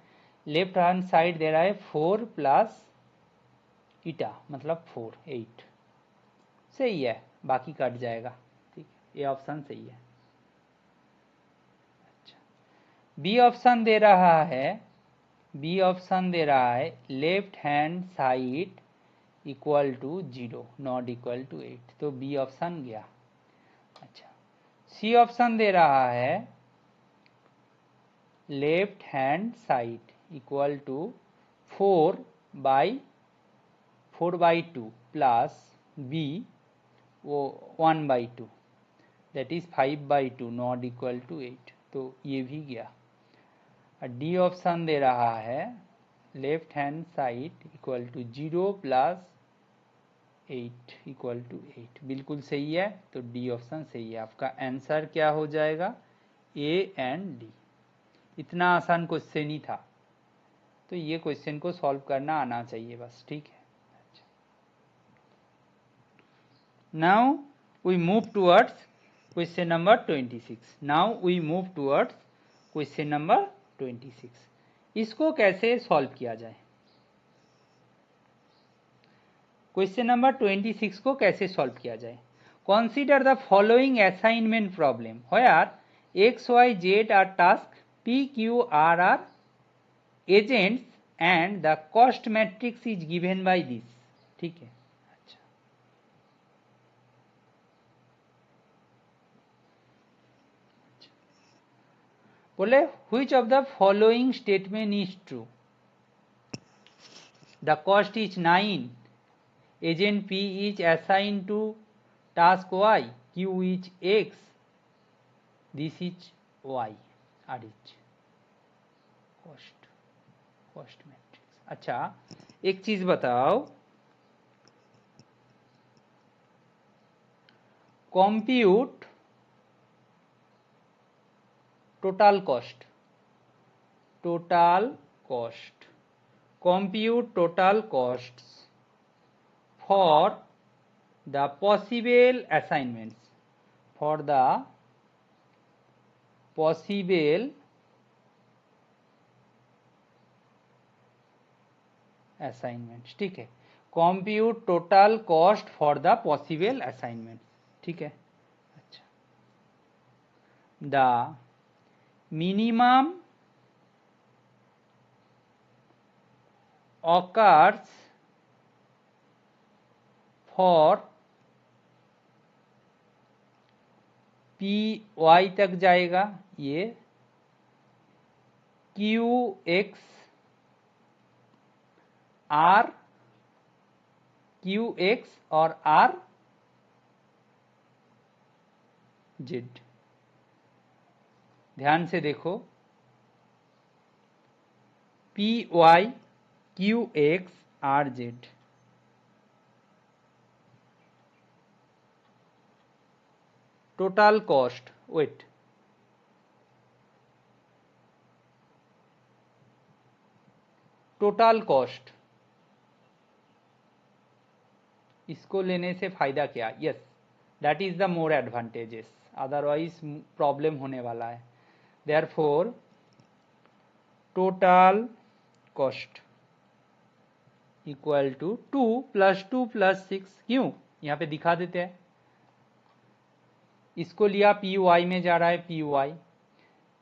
लेफ्ट हैंड साइड दे रहा है 4 प्लस ईटा, मतलब 4 8। सही है, बाकी कट जाएगा। ठीक है, ये ऑप्शन सही है। अच्छा, बी ऑप्शन दे रहा है left hand side equal to 0 not equal to 8, तो बी ऑप्शन गया। अच्छा, सी ऑप्शन दे रहा है left hand side equal to 4/2 plus b वो 1/2, that is 5/2 not equal to 8, तो ये भी गया। डी ऑप्शन दे रहा है left hand side equal to 0 plus 8 equal to 8 बिल्कुल सही है। तो डी ऑप्शन सही है। आपका आंसर क्या हो जाएगा? A and D. इतना आसान क्वेश्चन ही था, तो ये क्वेश्चन को सॉल्व करना आना चाहिए बस, ठीक है। Now we move towards question number 26। Now we move towards question number 26। इसको कैसे सॉल्व किया जाए? क्वेश्चन नंबर 26 को कैसे सॉल्व किया जाए? Consider the following assignment problem where X Y Z are task, P Q R are agents and the cost matrix is given by this. ठीक है, अच्छा। बोले which of the following statement is true? The cost is 9, agent P is assigned to task Y, Q is X, this is Y, R is cost matrix। अच्छा, एक चीज बताओ, compute total cost, compute total costs for the possible assignments, for the possible assignments। ठीक है, compute total cost for the possible assignments। ठीक है, अच्छा। the minimum occurs for P Y तक जाएगा, ये Q X R, Q X और R Z. ध्यान से देखो, P Y Q X R Z. Total cost, wait, total cost, इसको लेने से फायदा क्या? Yes, that is the more advantages, otherwise problem होने वाला है। Therefore total cost equal to 2 + 6। क्यों? यहां पे दिखा देते हैं, इसको लिया पी वाई में जा रहा है पी वाई,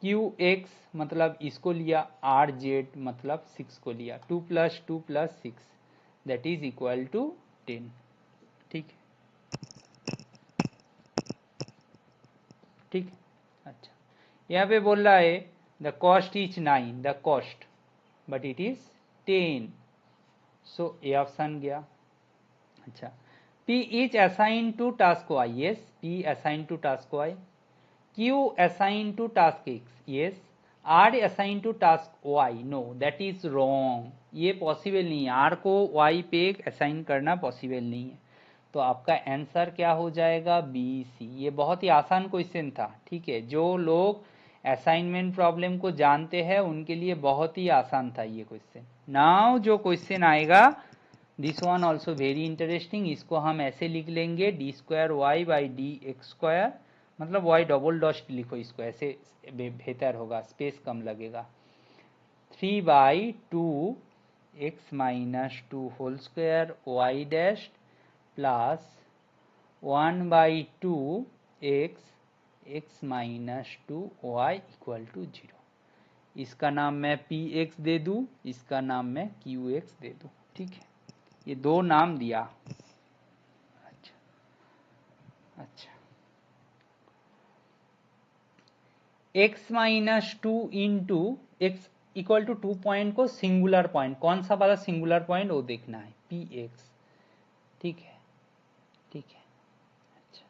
क्यू एक्स मतलब इसको लिया, आर जेड मतलब 6 को लिया, 2 + 2 + 6 दैट इज इक्वल टू 10। ठीक है, ठीक, अच्छा। यहाँ पे बोल रहा है the cost is 9, the cost, but it is 10, so A option गया। अच्छा, P is assigned to task Y, yes, P assigned to task Y, Q assigned to task X, yes, R assigned to task Y, no, that is wrong, ये possible नहीं है, R को Y पे assign करना possible नहीं है। तो आपका आंसर क्या हो जाएगा? B C. ये बहुत ही आसान क्वेश्चन था, ठीक है। जो लोग असाइनमेंट प्रॉब्लम को जानते हैं उनके लिए बहुत ही आसान था ये क्वेश्चन। नाउ जो क्वेश्चन आएगा, this one also very interesting. इसको हम ऐसे लिख लेंगे, d²y/dx², मतलब y डबल डॉट लिखो इसको, ऐसे बेहतर होगा, स्पेस कम लगेगा। 3/2 x - 2 whole square y dash plus 1/2 x - 2 y equal to 0। इसका नाम मैं px दे दूं, इसका नाम मैं qx दे दूं, ठीक है। ये दो नाम दिया। अच्छा, अच्छा, x - 2 into x equal to 2 point को सिंगुलर पॉइंट, कौन सा वाला सिंगुलर पॉइंट वो देखना है, px, ठीक है, ठीक है। अच्छा,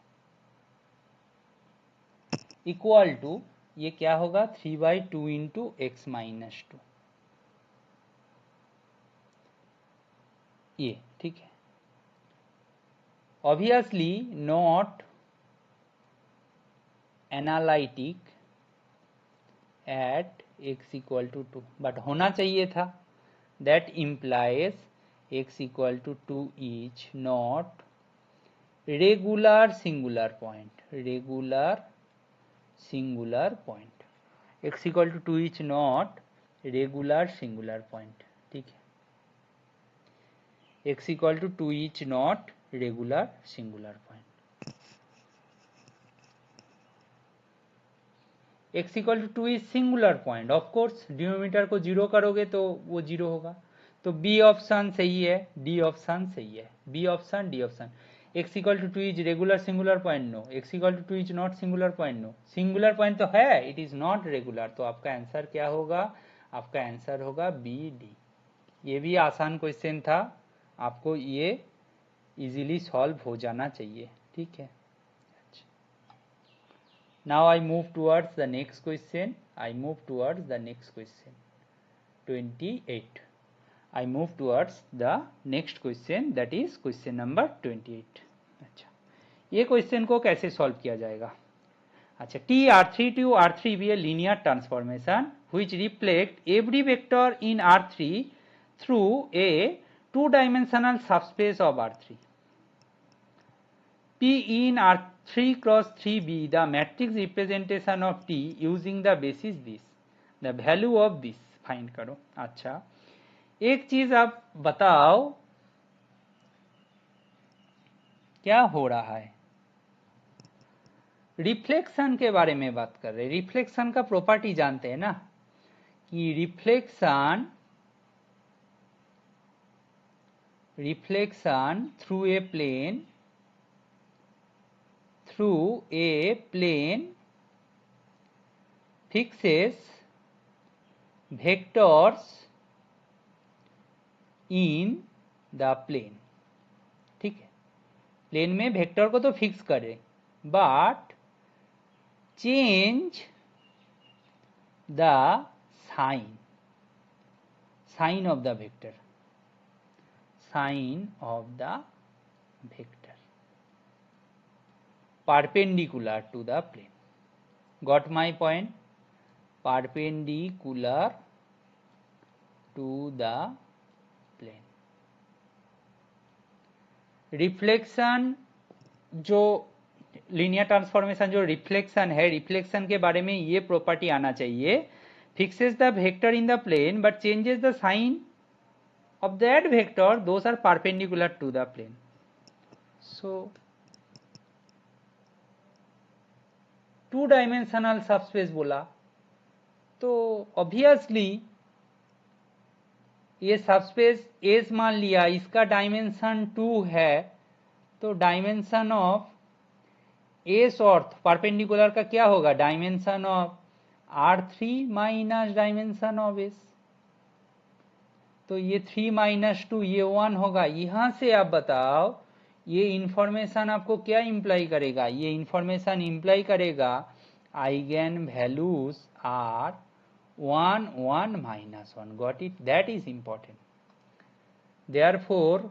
इक्वल टू ये क्या होगा? 3/2 इंटू x - 2, ये, ठीक है। obviously not analytic at x equal to 2, but होना चाहिए था. That implies x equal to 2 is not regular singular point. Regular singular point. x equal to 2 is not regular singular point. ठीक है, x equal to 2 is not regular singular point. x equal to 2 is singular point. Of course denominator को zero करोगे तो वो zero होगा. तो B option सही है, डी ऑप्शन सही है. B option, D option. x equal to 2 is regular singular point, no. x equal to 2 is not singular point, no. Singular point तो है, इट इज नॉट रेगुलर. तो आपका आंसर क्या होगा? आपका आंसर होगा बी, डी. ये भी आसान क्वेश्चन था, आपको ये इजीली सॉल्व हो जाना चाहिए. ठीक है. Now I move towards the next question. 28. I move towards the next question, that is question number 28. अच्छा, ये क्वेश्चन को कैसे सॉल्व किया जाएगा? अच्छा, TR3 to R3 be a linear transformation which reflect every vector in R3 through a two-dimensional subspace of R3. P in R3 cross 3B the matrix representation of T using the basis this. The value of this find करो. अच्छा, एक चीज आप बताओ, क्या हो रहा है? रिफ्लेक्शन के बारे में बात कर रहे हैं. रिफ्लेक्शन का प्रॉपर्टी जानते हैं ना, कि reflection through a plane fixes vectors in the plane. ठीक है, प्लेन में वेक्टर को तो फिक्स करे, but change the sign of the vector, perpendicular to the plane. Got my point? Perpendicular to the plane. Reflection, जो linear transformation जो reflection है, reflection के बारे में ये प्रॉपर्टी आना चाहिए, fixes the vector in the plane but changes the sign of that vector, those are perpendicular to the plane. So two dimensional subspace बोला तो ऑब्वियसली ये सबस्पेस एस मान लिया, इसका डायमेंशन 2 है, तो डायमेंशन ऑफ एस ऑर्थ परपेंडिकुलर का क्या होगा? Dimension of R3 minus dimension of S. तो ये 3 माइनस 2 ये 1 होगा. यहां से आप बताओ ये इंफॉर्मेशन आपको क्या इंप्लाई करेगा? ये इंफॉर्मेशन इंप्लाई करेगा eigen values are 1 1 minus 1. Got it? That is important. Therefore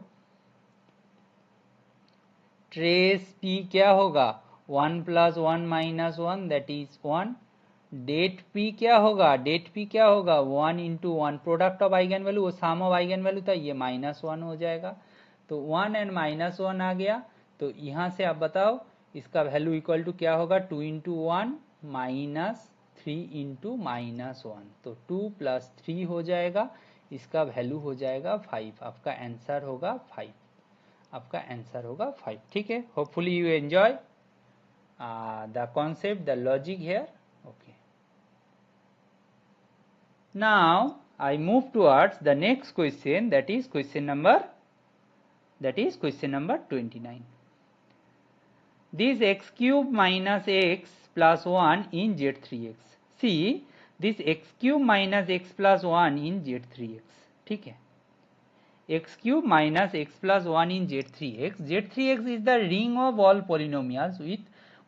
trace P क्या होगा? 1 plus 1 minus 1 that is 1. Det P क्या होगा? डेट पी क्या होगा? 1 into 1, product of eigen value, वो सम ऑफ आइगन वैल्यू था, ये -1 हो जाएगा. तो 1 एंड -1 आ गया. तो यहां से आप बताओ इसका वैल्यू इक्वल टू क्या होगा? 2 इंटू 1 माइनस 3 इंटू -1, तो 2 प्लस 3 हो जाएगा. इसका वैल्यू हो जाएगा 5. आपका आंसर होगा 5. आपका आंसर होगा 5. ठीक है. Hopefully you enjoy the concept, the logic here. Okay, now I move towards the next question, that is question number 29. This x cube minus x plus 1 in z3x. See, this x cube minus x plus 1 in z3x. ठीक है, x cube minus x plus 1 in z3x. z3x is the ring of all polynomials with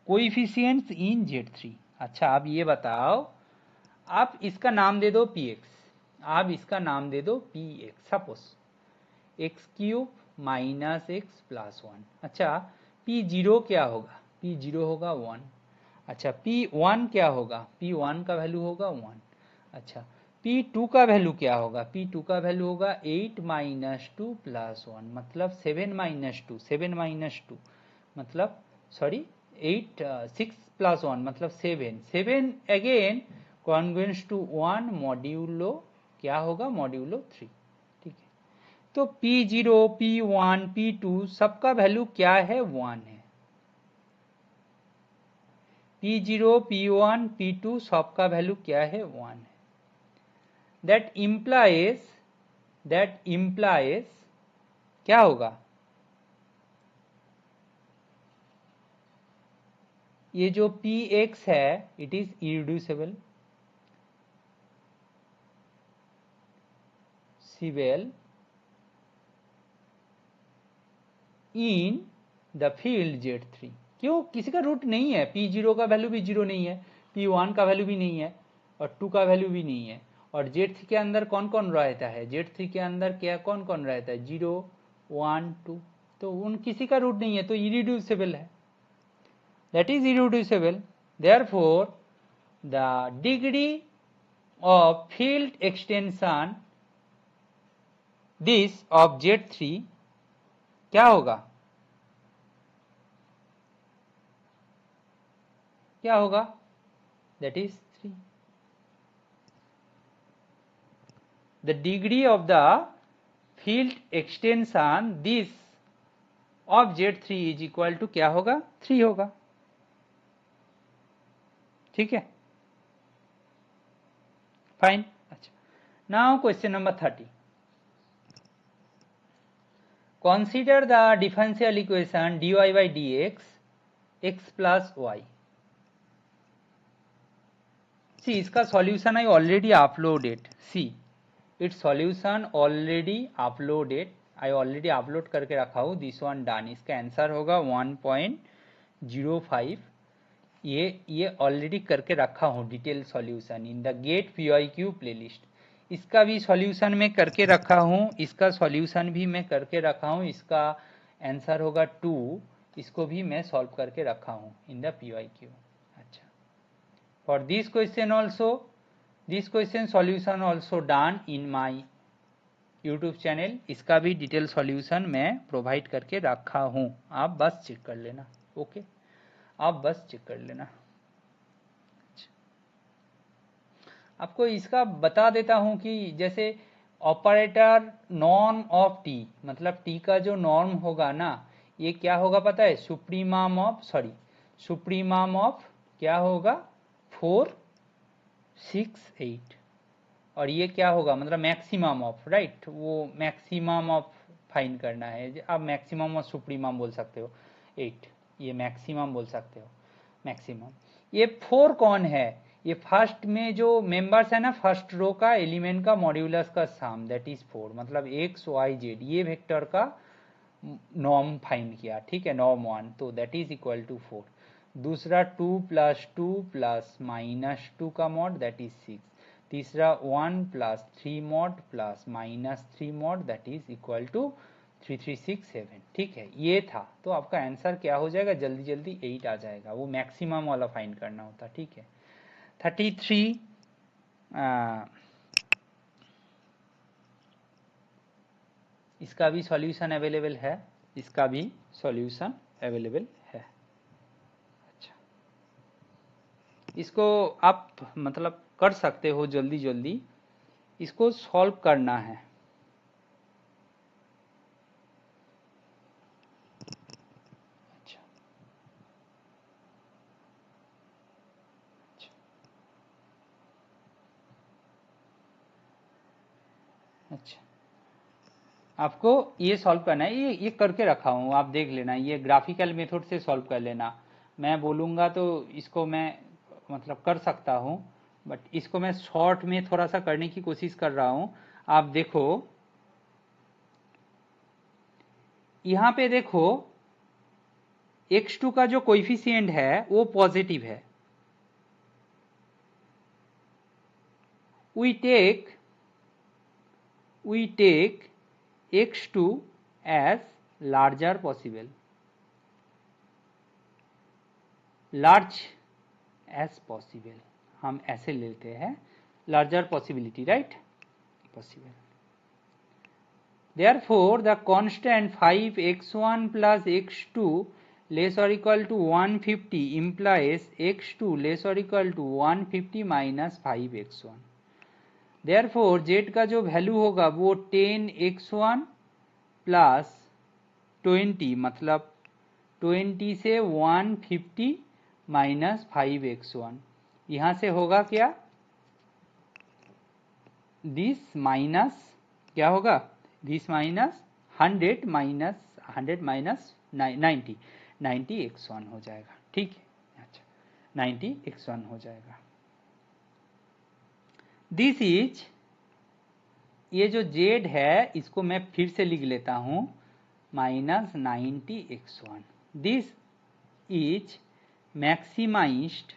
coefficients in z3. अच्छा, आप ये बताओ, आप इसका नाम दे दो px, आप इसका नाम दे दो px. Suppose x cube minus x plus one. अच्छा, P0 क्या होगा? P0 होगा 1। अच्छा, P1 क्या होगा? P1 का वैल्यू होगा 1। अच्छा, P2 का वैल्यू क्या होगा? P2 का वैल्यू होगा 8 माइनस 2 प्लस 1, मतलब 7 माइनस 2, 7 माइनस 2 मतलब सॉरी 8 6 प्लस 1 मतलब 7, 7 अगेन कॉन्ग्रुएंस टू 1 मॉड्यूलो क्या होगा? मॉड्यूलो 3। ठीक है, तो P0, P1, P2 सबका वैल्यू क्या है? 1 है। P0, P1, P2 सबका वैल्यू क्या है? 1 है। दैट इम्प्लाइज क्या होगा? ये जो Px है it is irreducible in the field Z3। क्यों? किसी का रूट नहीं है। P0 का वैल्यू भी 0 नहीं है, P1 का वैल्यू भी नहीं है, और 2 का वैल्यू भी नहीं है। और Z3 के अंदर कौन कौन रहता है? Z3 के अंदर क्या कौन कौन रहता है? 0, 1, 2। तो उन किसी का रूट नहीं है, तो इरिड्यूसिबल है, that is irreducible. Therefore the degree of field extension this of Z3 क्या होगा? क्या होगा? That is 3। The degree of the field extension this of Z3 is equal to क्या होगा? 3 होगा। ठीक है, फाइन। अच्छा, now question number 30। Consider the differential equation dy by dx x plus y। See, इसका solution I already uploaded। See, its solution already uploaded। I already upload करके रखा हूँ। This one done। इसका आंसर होगा 1.05। ये already करके रखा हूँ detail solution in the GATE PYQ playlist. इसका भी सॉल्यूशन में करके रखा हूँ, इसका सॉल्यूशन भी मैं करके रखा हूँ। इसका आंसर होगा 2। इसको भी मैं सॉल्व करके रखा हूँ इन द PYQ। अच्छा, for this question also, this question solution also done in my YouTube channel. इसका भी डिटेल सॉल्यूशन मैं प्रोवाइड करके रखा हूँ, आप बस चेक कर लेना। ओके, आप बस चेक कर लेना। आपको इसका बता देता हूं कि जैसे ऑपरेटर नॉर्म ऑफ टी, मतलब टी का जो नॉर्म होगा ना, ये क्या होगा पता है? सुप्रीमम ऑफ क्या होगा? 4, 6, 8। और ये क्या होगा? मतलब मैक्सिमम ऑफ, राइट, वो मैक्सिमम ऑफ फाइंड करना है। आप मैक्सिमम और सुप्रीमम बोल सकते हो 8, ये मैक्सिमम बोल सकते हो, मैक्सिमम। ये 4 कौन है? ये फर्स्ट में जो मेंबर्स है ना, फर्स्ट रो का एलिमेंट का मॉड्यूलस का सम, दैट इज 4, मतलब एक्स वाई जेड ये वेक्टर का नॉर्म फाइंड किया। ठीक है, नॉर्म 1, तो दैट इज इक्वल टू 4। दूसरा 2 + 2 + -2 का मॉड, दैट इज 6। तीसरा 1 + 3 mod + -3 mod, that is equal to 3, 3, 6, 7। ठीक है, ये था। तो आपका आंसर क्या हो जाएगा? जल्दी जल्दी 8 आ जाएगा। वो मैक्सिमम वाला फाइंड करना होता। ठीक है, 33 इसका भी सॉल्यूशन अवेलेबल है, इसका भी सॉल्यूशन अवेलेबल है। अच्छा, इसको आप मतलब कर सकते हो, जल्दी जल्दी इसको सॉल्व करना है। अच्छा, अच्छा, अच्छा, आपको ये सॉल्व करना है। ये करके रखा हूँ, आप देख लेना। ये ग्राफिकल मेथड से सॉल्व कर लेना। मैं बोलूँगा तो इसको मैं मतलब कर सकता हूँ, बट इसको मैं शॉर्ट में थोड़ा सा करने की कोशिश कर रहा हूँ। आप देखो, यहाँ पे देखो x2 का जो कोएफिशिएंट है वो पॉजिटिव है। we take x2 as larger possible, large as possible, हम ऐसे लेते हैं larger possibility, right? Possible. Therefore, the constant 5x1 plus x2 less or equal to 150 implies x2 less or equal to 150 minus 5x1. Therefore, z का जो value होगा वो 10x1 plus 20, मतलब 20 से 150 माइनस 5x1, यहाँ से होगा क्या, दिस माइनस क्या होगा, दिस माइनस 100 माइनस 90 x1 हो जाएगा, ठीक है। अच्छा 90 x1 हो जाएगा। दिस इज, ये जो z है इसको मैं फिर से लिख लेता हूं, minus 90 x1। This is maximised,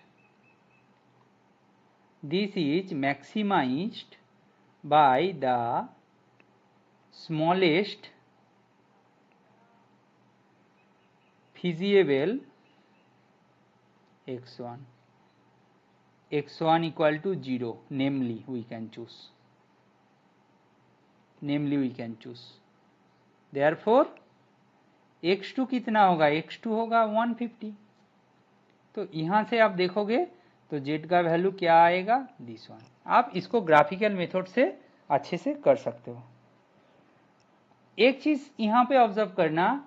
this is maximized by the smallest feasible x1, x1 equal to 0, namely we can choose, therefore x2 कितना होगा, x2 होगा 150। तो यहाँ से आप देखोगे तो z का वैल्यू क्या आएगा, दिस वन। आप इसको ग्राफिकल मेथड से अच्छे से कर सकते हो। एक चीज यहाँ पे ऑब्जर्व करना,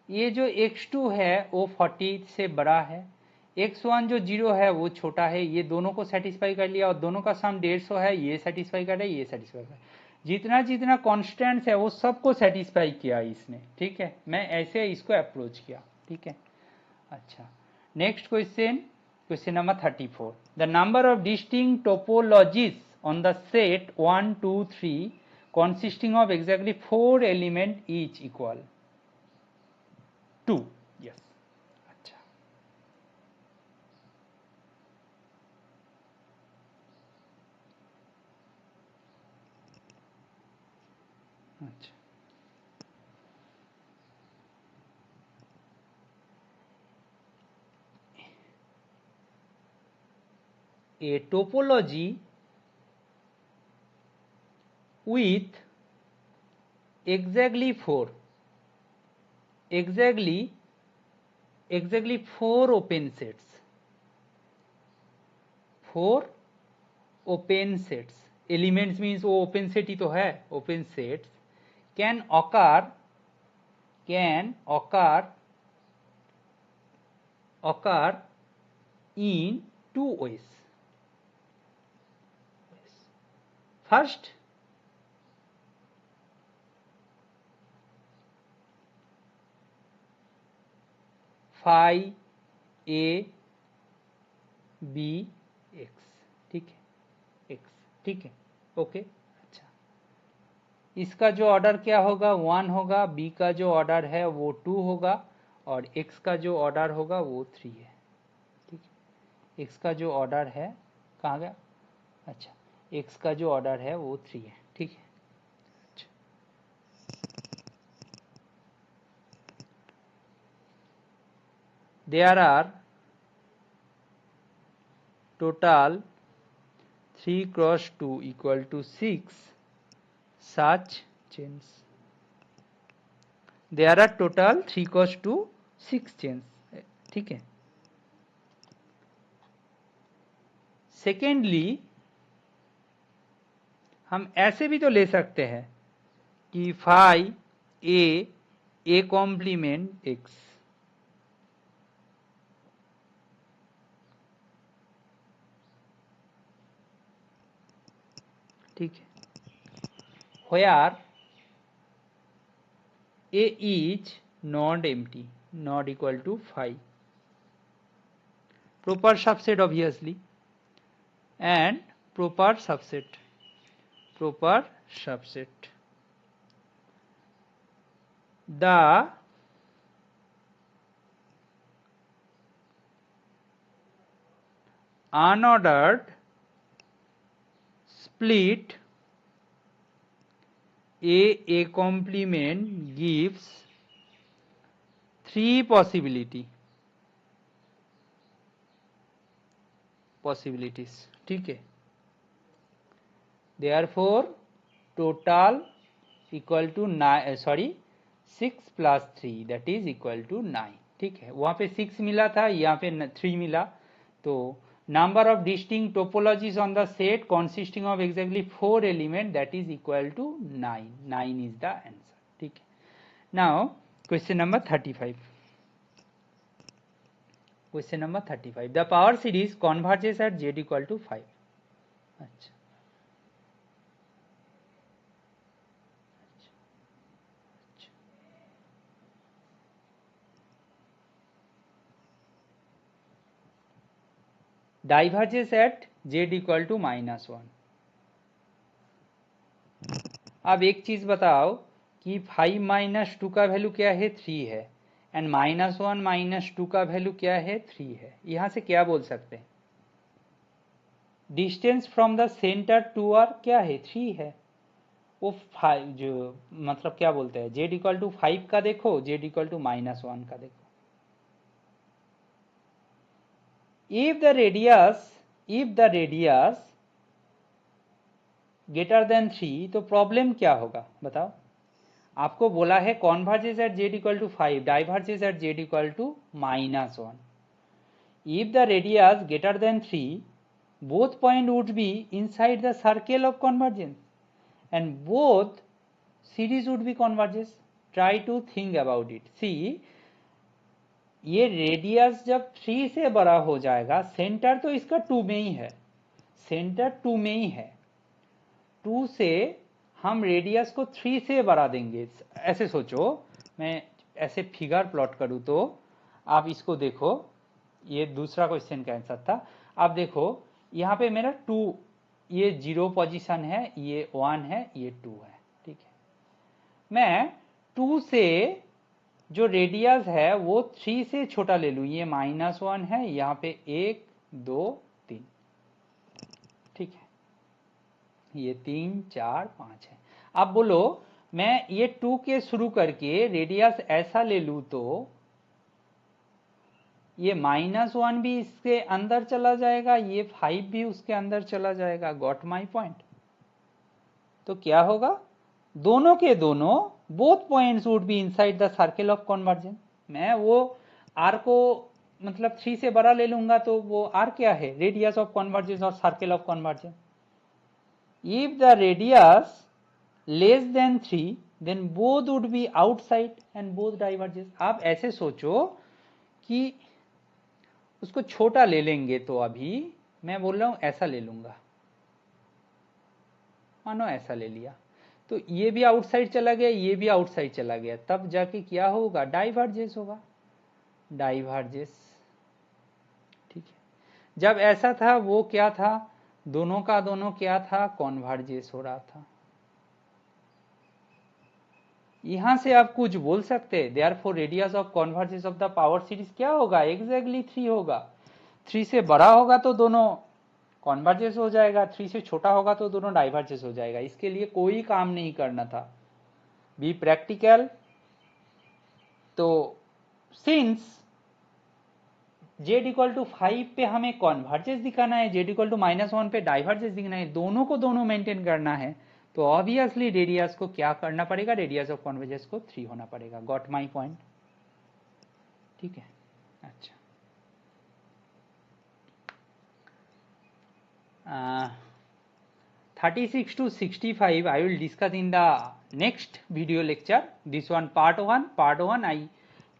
ये जो x2 है वो 40 से बड़ा है, x1 जो 0 है वो छोटा है, ये दोनों को सेटिस्फाई कर लिया और दोनों का सम 150 है, ये सेटिस्फाई कर रहा है, ये सेटिस्फाई कर रहा है, जितना जितना कॉन्स्टेंट्स है वो सबको सेटिस्फाई किया इसने, ठीक है। मैं ऐसे इसको अप्रोच किया, ठीक है। अच्छा, next question, question number 34, the number of distinct topologies on the set 1 2 3 consisting of exactly 4 element each equal 2, yes। अच्छा, अच्छा, a topology with exactly 4 open sets, 4 open sets, elements means वो open set ही तो है, open sets can occur in 2 ways। First, phi a b x, ठीक है, x, ठीक है, okay. अच्छा, इसका जो ऑर्डर क्या होगा, 1 होगा, b का जो ऑर्डर है वो 2 होगा और x का जो ऑर्डर होगा वो 3 है, ठीक है। x का जो ऑर्डर है कहाँ गया, अच्छा, x का जो ऑर्डर है वो 3 है, ठीक है। There are total 3 cross 2 equal to 6 such chains। There are total 3 cross 2 6 chains, ठीक है। सेकेंडली, हम ऐसे भी तो ले सकते हैं कि फाई ए कॉम्प्लीमेंट एक्स, ठीक है, where a is not empty, not equal to phi, proper subset obviously, and proper subset, the unordered split A complement gives 3 possibilities, ठीक है। Therefore total equal to 9, 6 plus 3 that is equal to 9, ठीक है। वहां पे 6 मिला था, यहाँ पे 3 मिला, तो number of distinct topologies on the set consisting of exactly 4 elements that is equal to 9. 9 is the answer, ठीक है। Now question number 35. Question number 35. The power series converges at z equal to 5. अच्छा, diverges at z equal to -1. अब एक चीज बताओ कि 5 minus 2 का value क्या है, 3 है, एंड -1 माइनस 2 का वैल्यू क्या है, 3 है। यहां से क्या बोल सकते हैं, distance from the centre to r क्या है, 3 है। वो 5 जो मतलब क्या बोलते हैं, z इक्वल टू 5 का देखो, z इक्वल टू -1 का देखो। If the radius greater than 3, तो प्रॉब्लम क्या होगा बताओ। आपको बोला है converges at z equal to 5, diverges at z equal to -1। If the radius greater than 3, both point would be inside the circle of convergence and both series would be converges. Try to think about it. See, ये radius जब 3 से बड़ा हो जाएगा, centre तो इसका 2 में ही है, सेंटर 2 में ही है, 2 से हम रेडियस को 3 से बढ़ा देंगे। ऐसे सोचो, मैं ऐसे फिगर प्लॉट करूं तो आप इसको देखो, ये दूसरा क्वेश्चन का आंसर था। आप देखो यहाँ पे मेरा 2, ये 0 पोजीशन है, ये 1 है, ये 2 है, ठीक है। मैं 2 से जो रेडियस है वो 3 से छोटा ले लूं, ये -1 है, यहाँ पे 1 2 3, ठीक है, ये 3 4 5 है। अब बोलो मैं ये 2 के शुरू करके रेडियस ऐसा ले लूं तो ये -1 भी इसके अंदर चला जाएगा, ये 5 भी उसके अंदर चला जाएगा। Got my point. तो क्या होगा, दोनों के दोनों both points would be inside the circle of convergence. मैं वो आर को मतलब 3 से बड़ा ले लूंगा तो वो आर क्या है, रेडियस ऑफ कन्वर्जेंस और circle of convergence. If the radius less than 3, then both would be outside and both divergence. आप ऐसे सोचो कि उसको छोटा ले लेंगे, तो अभी मैं बोल रहा हूं ऐसा ले लूंगा, मानो ऐसा ले लिया, तो ये भी आउटसाइड चला गया, ये भी आउटसाइड चला गया, तब जाके क्या होगा, डाइवर्जेंस होगा, डाइवर्जेंस, ठीक है। जब ऐसा था वो क्या था, दोनों का दोनों क्या था, कॉन्वर्जेंस हो रहा था। यहां से आप कुछ बोल सकते हैं, therefore radius of convergence of the power series क्या होगा, एग्जैक्टली 3 होगा। 3 से बड़ा होगा तो दोनों कॉन्वर्जेंस हो जाएगा, 3 से छोटा होगा तो दोनों डाइवर्जेंस हो जाएगा। इसके लिए कोई काम नहीं करना था, बी प्रैक्टिकल। तो सिंस z इक्वल टू 5 पे हमें कॉन्वर्जेंस दिखाना है, z इक्वल टू -1 पे डाइवर्जेंस दिखाना है, दोनों को दोनों मेंटेन करना है, तो ऑब्वियसली रेडियस को क्या करना पड़ेगा, रेडियस ऑफ कॉन्वर्जेंस को 3 होना पड़ेगा। गॉट माई पॉइंट, ठीक है। अच्छा, 36 to 65 I will discuss in the next video lecture. This one part 1 I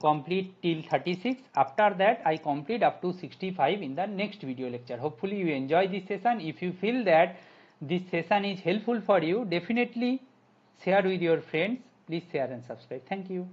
complete till 36. After that I complete up to 65 in the next video lecture. Hopefully you enjoy this session. If you feel that this session is helpful for you, definitely share with your friends. Please share and subscribe. Thank you.